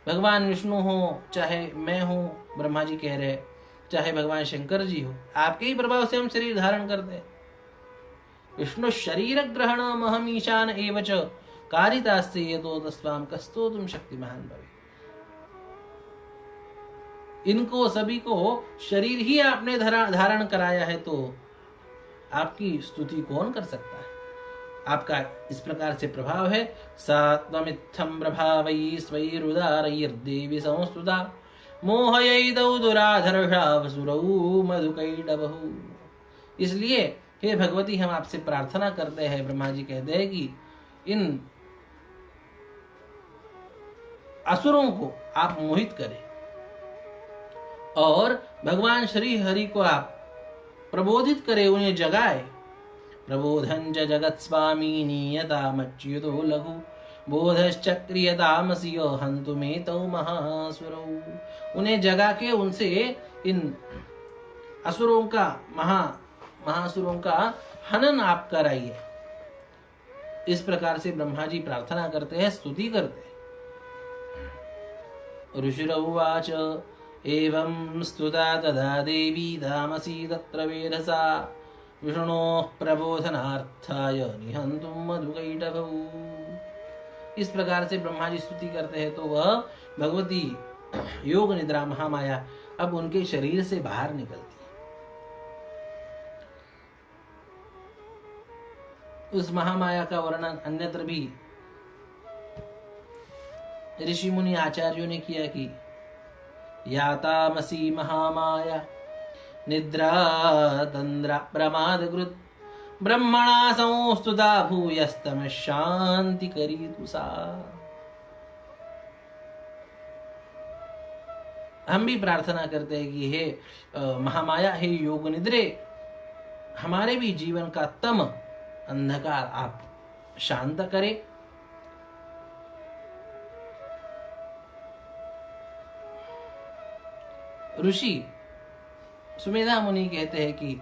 भगवान विष्णु हो चाहे मैं हूं, ब्रह्मा जी कह रहे, चाहे भगवान शंकर जी हो, आपके ही प्रभाव से हम शरीर धारण करते हैं। विष्णु शरीर ग्रहण महमीशान एव च कारितास्ते यतो तस्त्वां कस्तो तुम शक्तिमान भवे। इनको सभी को शरीर ही आपने धारण कराया है, तो आपकी स्तुति कौन कर सकता है। आपका इस प्रकार से प्रभाव है। सात्वमित्थं प्रभावैः स्वैरुदारैर्देवी संस्तुता मोहयैदौ दुराधर्षावसुरौ मधुकैटभौ। इसलिए हे भगवती, हम आपसे प्रार्थना करते हैं, ब्रह्मा जी कहते हैं कि इन असुरों को आप मोहित करें और भगवान श्री हरि को आप प्रबोधित करें, उन्हें जगाए। प्रबोधं च जगत स्वामी नियतामच्युतो लघु बोधश्चक्रियतामसियो हन्तु मेतौ महासुरौ। उन्हें जगा के उनसे इन असुरों का महासुरों का हनन आप कराइए। इस प्रकार से ब्रह्मा जी प्रार्थना करते हैं, स्तुति करते हैं। ऋषिरुवाच एवं स्तुता तदा देवी तामसी तत्र वेधसा विष्णोः प्रबोधनार्थाय निहन्तुं मधुकैटभौ। इस प्रकार से ब्रह्मा जी स्तुति करते हैं तो वह भगवती योग निद्रा महामाया अब उनके शरीर से बाहर निकलती है। उस महामाया का वर्णन अन्यत्र भी ऋषि मुनि आचार्यों ने किया कि यातामसी महामाया निद्रा तंद्रा प्रमादकृत ब्रह्मणा संस्तुता भूयस्तम शांति करी तुसा। हम भी प्रार्थना करते हैं कि हे महामाया, हे योग निद्रे, हमारे भी जीवन का तम अंधकार आप शांत करें। ऋषि सुमेधा मुनि कहते हैं कि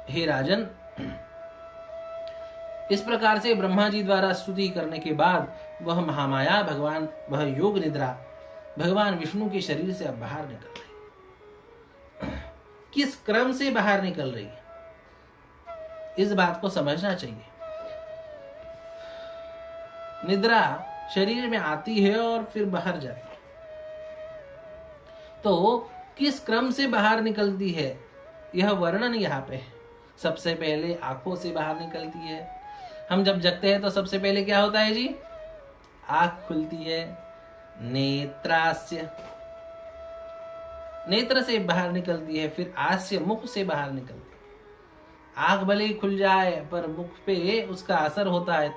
हे राजन, इस प्रकार से ब्रह्मा जी द्वारा स्तुति करने के बाद वह महामाया भगवान, वह योग निद्रा भगवान विष्णु के शरीर से अब बाहर निकल रही है। किस क्रम से बाहर निकल रही है, इस बात को समझना चाहिए। निद्रा शरीर में आती है और फिर बाहर जाती है, तो किस क्रम से बाहर निकलती है यह वर्णन यहाँ पे है। सबसे पहले आंखों से बाहर निकलती है। हम जब जगते हैं तो सबसे पहले क्या होता है जी? आंख खुलती है। नेत्रास्य, नेत्र से बाहर निकलती है। फिर आस्य, मुख से बाहर निकलती है। आंख भले ही खुल जाए पर मुख पे उसका असर होता है,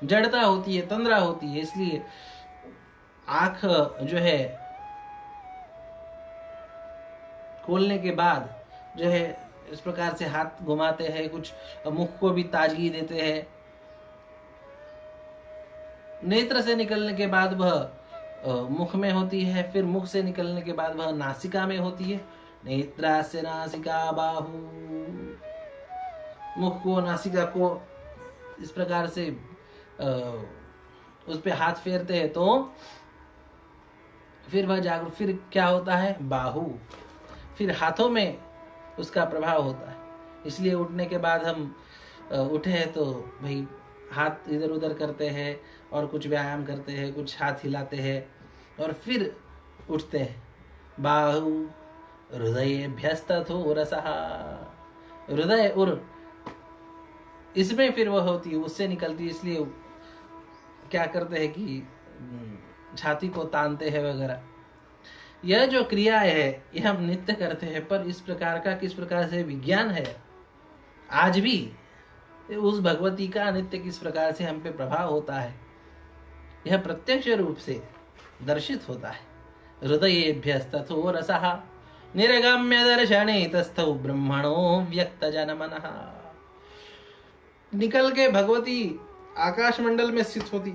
जड़ता होती है, तंद्रा होती है। इसलिए आंख जो है खोलने के बाद जो है इस प्रकार से हाथ घुमाते हैं, कुछ मुख को भी ताजगी देते हैं। नेत्र से निकलने के बाद वह मुख में होती है। फिर मुख से निकलने के बाद वह नासिका में होती है। नेत्रास्य नासिका बाहु, मुख को, नासिका को इस प्रकार से उस पे हाथ फेरते हैं तो फिर वह जागरूक, फिर क्या होता है? बाहु, फिर हाथों में उसका प्रभाव होता है। इसलिए उठने के बाद हम उठे हैं तो भाई हाथ इधर उधर करते हैं और कुछ व्यायाम करते हैं, कुछ हाथ हिलाते हैं और फिर उठते हैं। बाहु हृदयेभ्यस्तथो रसः, हृदय और इसमें फिर वह होती है, उससे निकलती है। इसलिए क्या करते हैं कि छाती को तानते हैं वगैरह। यह जो क्रिया है यह हम नित्य करते हैं, पर इस प्रकार का किस प्रकार से विज्ञान है आज भी, उस भगवती का नित्य किस प्रकार से हम पे प्रभाव होता है, यह प्रत्यक्ष रूप से दर्शित होता है। हृदयेभ्यस्तथो रसः निर्गम्य दर्शने तस्थौ ब्रह्मणो व्यक्त जनमनः। निकल के भगवती आकाश मंडल में स्थित होती,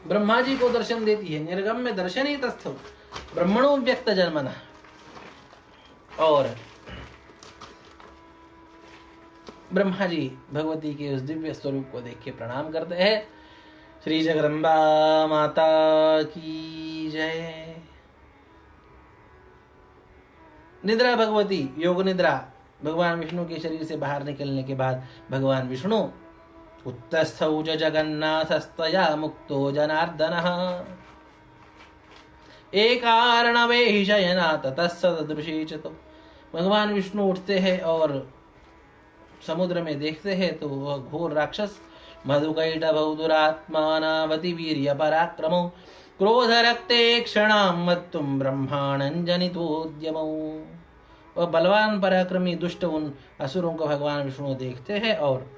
ब्रह्मा जी को दर्शन देती है। निर्गम्य दर्शने तस्थौ ब्रह्मणो व्यक्त जनमनः। और ब्रह्मा जी भगवती के उस दिव्य स्वरूप को देख के प्रणाम करते हैं। श्री जगदम्बा माता की जय। निद्रा भगवती, योग निद्रा भगवान विष्णु के शरीर से बाहर निकलने के बाद भगवान विष्णु उत्तस्थौ जगन्नाथस्तया मुक्तो जनार्दनः एकार्णवे हि शयना ततः सदृशी च। तो भगवान विष्णु उठते हैं और समुद्र में देखते हैं तो वह घोर राक्षस मधुकैटभौ दुरात्मानावति वीर्य पराक्रमौ क्रोध रक्ते क्षणां मत्तुं ब्रह्माणं जनितोद्यमौ। वह बलवान पराक्रमी दुष्ट उन असुरों को भगवान विष्णु देखते हैं और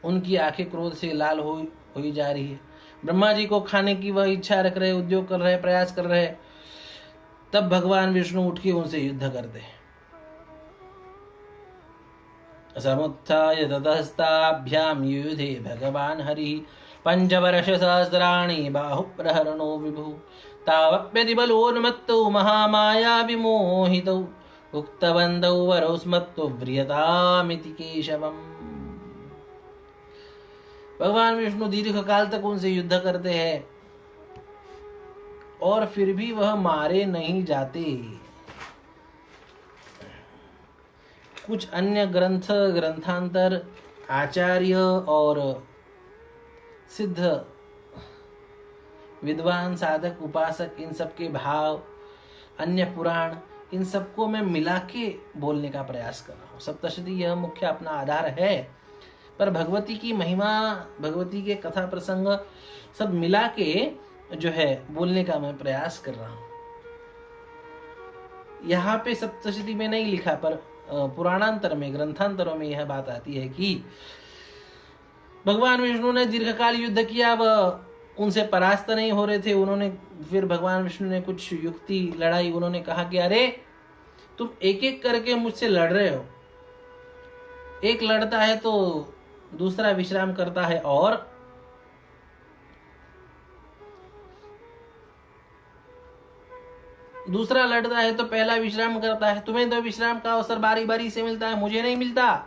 उनकी आंखें क्रोध से लाल हुई जा रही है। ब्रह्मा जी को खाने की वह इच्छा रख रहे, उद्योग कर रहे, प्रयास कर रहे। तब भगवान विष्णु उठ के उनसे युद्ध करते हैं। समुत्थाय ततस्ताभ्यां युधे भगवान हरि पंचवर्ष सहस्राणि बाहुप्रहरणो विभु तावप्यति बलोन्मत्तौ महामाया विमोहितौ उक्तवन्तौ वरौ स्मत्तो व्रियतामिति केशवम्। भगवान विष्णु दीर्घ काल तक उनसे युद्ध करते हैं और फिर भी वह मारे नहीं जाते। कुछ अन्य ग्रंथांतर, आचार्य और सिद्ध विद्वान, साधक, उपासक, इन सब के भाव, अन्य पुराण, इन सबको मैं मिला के बोलने का प्रयास कर रहा हूँ। सप्तशती यह मुख्य अपना आधार है, पर भगवती की महिमा, भगवती के कथा प्रसंग सब मिला के जो है बोलने का मैं प्रयास कर रहा हूँ। यहाँ पे सप्तशती में नहीं लिखा, पर पुराणांतर में, ग्रंथांतरों में यह बात आती है कि भगवान विष्णु ने दीर्घकाल युद्ध किया, वह उनसे परास्त नहीं हो रहे थे। उन्होंने फिर भगवान विष्णु ने कुछ युक्ति लड़ाई। उन्होंने कहा कि अरे तुम एक एक करके मुझसे लड़ रहे हो, एक लड़ता है तो दूसरा विश्राम करता है, और दूसरा लड़ता है तो पहला विश्राम करता है। तुम्हें तो विश्राम का अवसर बारी बारी से मिलता है, मुझे नहीं मिलता।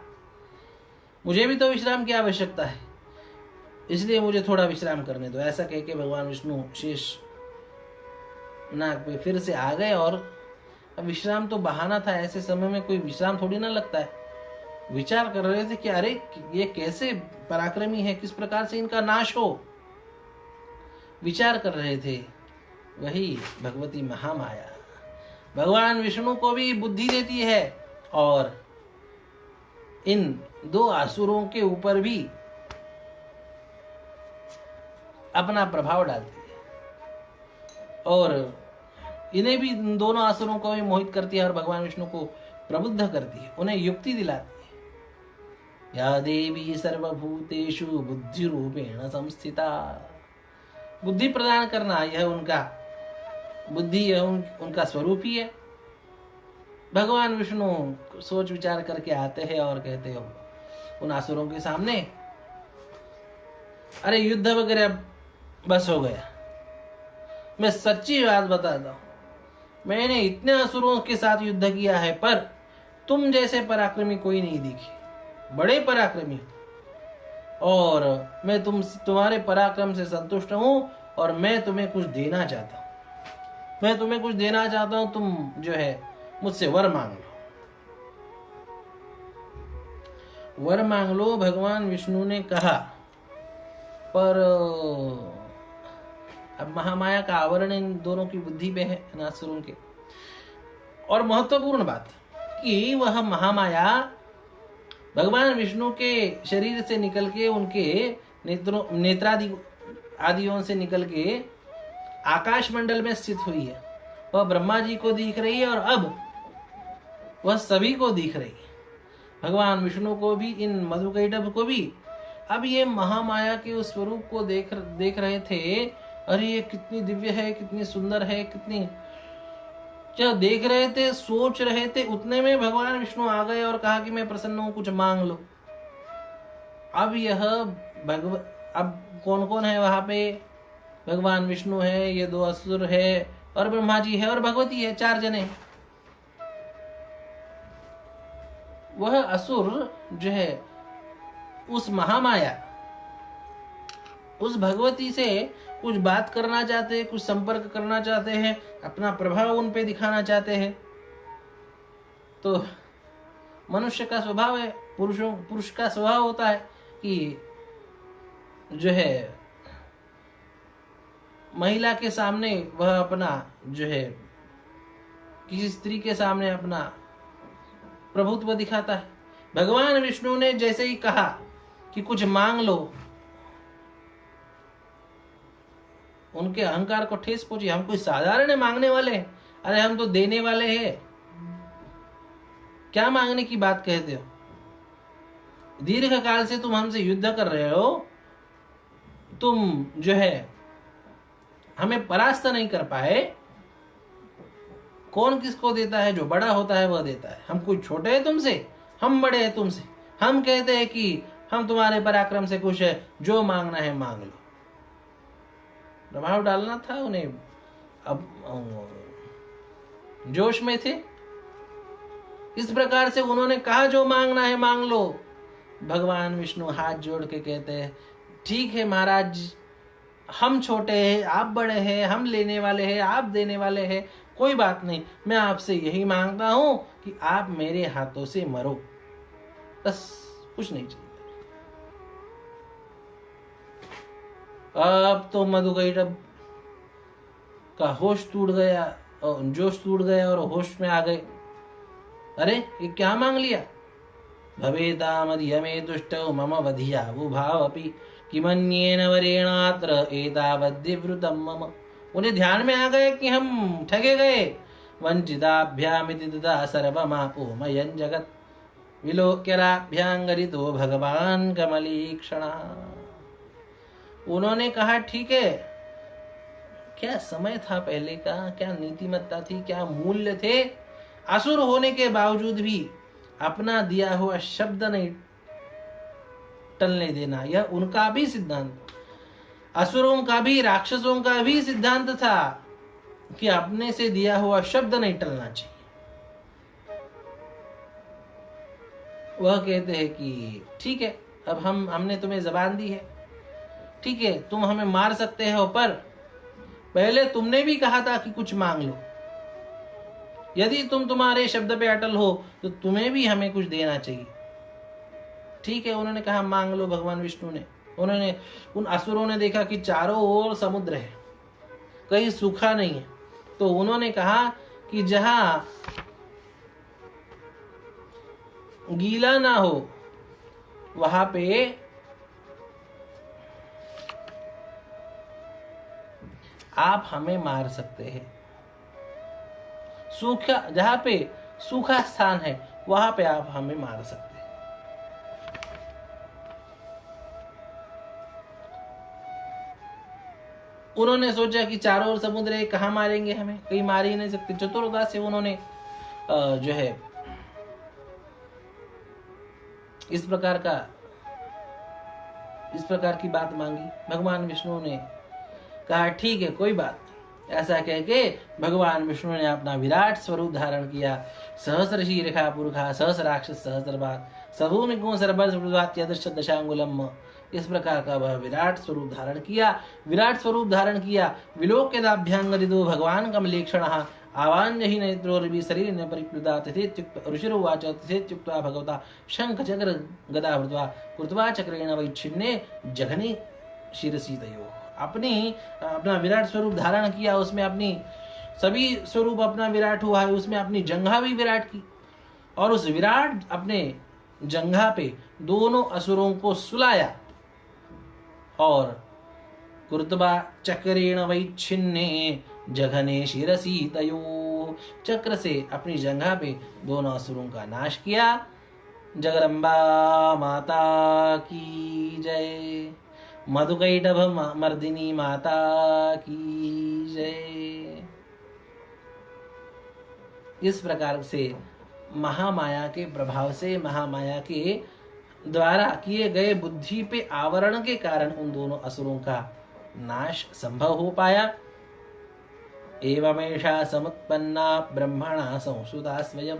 मुझे भी तो विश्राम की आवश्यकता है, इसलिए मुझे थोड़ा विश्राम करने दो। ऐसा कह के भगवान विष्णु शेष नाग पे फिर से आ गए। और अब विश्राम तो बहाना था, ऐसे समय में कोई विश्राम थोड़ी ना लगता है। विचार कर रहे थे कि अरे ये कैसे पराक्रमी है, किस प्रकार से इनका नाश हो, विचार कर रहे थे। वही भगवती महामाया भगवान विष्णु को भी बुद्धि देती है और इन दो असुरों के ऊपर भी अपना प्रभाव डालती है और इन्हें भी, दोनों असुरों को भी मोहित करती है और भगवान विष्णु को प्रबुद्ध करती है, उन्हें युक्ति दिलाती है। या देवी सर्वभूतेषु बुद्धि रूपेण संस्थिता। बुद्धि प्रदान करना यह उनका बुद्धि, यह उनका स्वरूप ही है। भगवान विष्णु सोच विचार करके आते हैं और कहते हो उन असुरों के सामने, अरे युद्ध वगैरह बस हो गया। मैं सच्ची बात बताता हूं, मैंने इतने असुरों के साथ युद्ध किया है, पर तुम जैसे पराक्रमी कोई नहीं दिखे। बड़े पराक्रमी और मैं तुम्हारे पराक्रम से संतुष्ट हूं और मैं तुम्हें कुछ देना चाहता हूं। मैं तुम्हें कुछ देना चाहता हूं, तुम जो है मुझसे वर मांग लो। वर मांग लो, भगवान विष्णु ने कहा। पर अब महामाया का आवरण इन दोनों की बुद्धि पे है, असुरों के। और महत्वपूर्ण बात कि वह महामाया भगवान विष्णु के शरीर से निकल के, उनके नेत्रादि आदियों से निकल के आकाश मंडल में स्थित हुई है। वह ब्रह्मा जी को दिख रही है और अब वह सभी को दिख रही है, भगवान विष्णु को भी, इन मधुकैटभ को भी। अब ये महामाया के उस स्वरूप को देख रहे थे। अरे ये कितनी दिव्य है, कितनी सुंदर है, कितनी, जब देख रहे थे, सोच रहे थे, उतने में भगवान विष्णु आ गए और कहा कि मैं प्रसन्न हूं, कुछ मांग लो। अब यह अब कौन कौन है वहां पे? भगवान विष्णु है, ये दो असुर है और ब्रह्मा जी है और भगवती है, 4 जने। वह असुर जो है उस महामाया, उस भगवती से कुछ बात करना चाहते हैं, कुछ संपर्क करना चाहते हैं, अपना प्रभाव उन पे दिखाना चाहते हैं। तो मनुष्य का स्वभाव है, पुरुष का स्वभाव होता है कि जो है महिला के सामने वह अपना जो है, किसी स्त्री के सामने अपना प्रभुत्व दिखाता है। भगवान विष्णु ने जैसे ही कहा कि कुछ मांग लो, उनके अहंकार को ठेस पहुंची। हम कोई साधारण मांगने वाले हैं? अरे हम तो देने वाले हैं। क्या मांगने की बात कहते हो? दीर्घ काल से तुम हमसे युद्ध कर रहे हो, तुम जो है हमें परास्त नहीं कर पाए। कौन किसको देता है? जो बड़ा होता है वह देता है। हम कोई छोटे हैं तुमसे? हम बड़े हैं तुमसे? हम कहते हैं कि हम तुम्हारे पराक्रम से खुश है, जो मांगना है मांग लो। प्रभाव डालना था उन्हें। अब जोश में थे, इस प्रकार से उन्होंने कहा जो मांगना है मांग लो। भगवान विष्णु हाथ जोड़ के कहते हैं ठीक है महाराज, हम छोटे हैं आप बड़े हैं, हम लेने वाले हैं आप देने वाले हैं, कोई बात नहीं, मैं आपसे यही मांगता हूं कि आप मेरे हाथों से मरो, बस कुछ नहीं चाहिए। अब तो मधुकैटभ का होश टूट गया, जोश टूट गया और होश में आ गए। अरे ये क्या मांग लिया? भवेतामधियमे तुष्टौ मम वधिया वो भाव अपि किमन्येन वरेणात्र एतावद्दिवृतं मम। उन्हें ध्यान में आ गए कि हम ठगे गए। वंचिताभ्यामिति तथा सर्वमापो मयं जगत् विलोक्यराभ्यांगरितो भगवान कमलीक्षणः। उन्होंने कहा ठीक है, क्या समय था पहले का, क्या नीतिमत्ता थी, क्या मूल्य थे। असुर होने के बावजूद भी अपना दिया हुआ शब्द नहीं टलने देना, यह उनका भी सिद्धांत, असुरों का भी राक्षसों का भी सिद्धांत था कि अपने से दिया हुआ शब्द नहीं टलना चाहिए। वह कहते हैं कि ठीक है, अब हमने तुम्हें जबान दी है, ठीक है तुम हमें मार सकते हो, पर पहले तुमने भी कहा था कि कुछ मांग लो। यदि तुम तुम्हारे शब्द पे अटल हो तो तुम्हें भी हमें कुछ देना चाहिए। ठीक है, उन्होंने कहा मांग लो। भगवान विष्णु ने, उन्होंने उन असुरों ने देखा कि चारों ओर समुद्र है, कहीं सूखा नहीं है, तो उन्होंने कहा कि जहां गीला ना हो वहां पे आप हमें मार सकते हैं। सूखा, जहां पे सूखा स्थान है वहां पे आप हमें मार सकते हैं। उन्होंने सोचा कि चारों ओर समुद्र है, कहां मारेंगे हमें, कहीं मार ही नहीं सकते। चतुरता से उन्होंने जो है इस प्रकार की बात मांगी। भगवान विष्णु ने कहा ठीक है कोई बात नहीं। ऐसा कह के भगवान विष्णु ने अपना विराट स्वरूप धारण किया। सहस्र शीर्षा पुरुषा सहस्र राक्षस सहस्रपाद सभूनिको सर्वस्वृत्यादर्श दशांगुलम। इस प्रकार का वह विराट स्वरूप धारण किया। विलोक्यदाभ्यांगरितो भगवान कमलेक्षणः आवान्यहि नेत्रोर्वि शरीरेण परिप्लुता तथेत्युक्त ऋषिरुवाच तथेत्युक्त्वा भगवता शंख चक्र गदा कृत्वा चक्रेण वैच्छिन्ने जघने शिरसि तयोः। अपना विराट स्वरूप धारण किया, उसमें अपनी सभी स्वरूप अपना विराट हुआ है, उसमें अपनी जंघा भी विराट की और उस विराट अपने जंघा पे दोनों असुरों को सुलाया और कृत्वा चक्रेण वैच्छिन्ने जघने शिरसि तयोः। चक्र से अपनी जंघा पे दोनों असुरों का नाश किया। जगदम्बा माता की जय। मधुकैटभ मर्दिनी माता की जय। इस प्रकार से महामाया के प्रभाव से, महामाया के द्वारा किए गए बुद्धि पे आवरण के कारण उन दोनों असुरों का नाश संभव हो पाया। एवमेषा समुत्पन्ना ब्रह्मणा संसुता स्वयं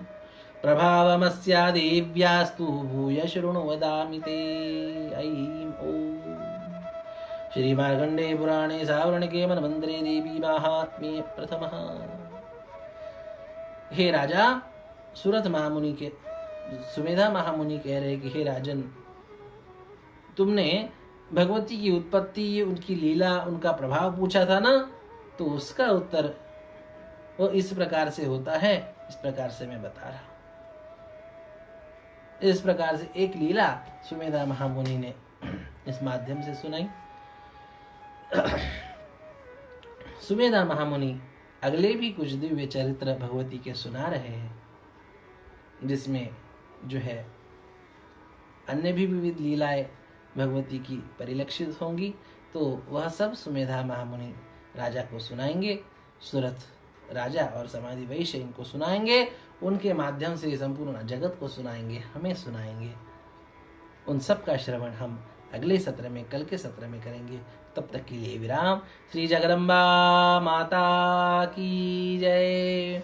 प्रभावमस्या देव्यास्तु भूय शृणु वदामि ते। ऐं ओम। श्री मार्कंडेय पुराणे सावर्णिके मनमंत्रे देवी महात्म्ये प्रथमः। हे राजा, सुमेधा महामुनि कह रहे कि हे राजन, तुमने भगवती की उत्पत्ति, उनकी लीला, उनका प्रभाव पूछा था ना, तो उसका उत्तर वो इस प्रकार से होता है, इस प्रकार से मैं बता रहा हूं। इस प्रकार से एक लीला सुमेधा महामुनि ने इस माध्यम से सुनाई। सुमेधा महामुनि अगले भी कुछ दिव्य चरित्र भगवती के सुना रहे हैं, जिसमें जो है अन्य भी विविध लीलाएं भगवती की परिलक्षित होंगी। तो वह सब सुमेधा महामुनि राजा को सुनाएंगे। सुरथ राजा और समाधि वैश्य इनको सुनाएंगे, उनके माध्यम से संपूर्ण जगत को सुनाएंगे, हमें सुनाएंगे। उन सब का श्रवण हम अगले सत्र में, कल के सत्र में करेंगे। तब तक के लिए विराम। श्री जगदम्बा माता की जय।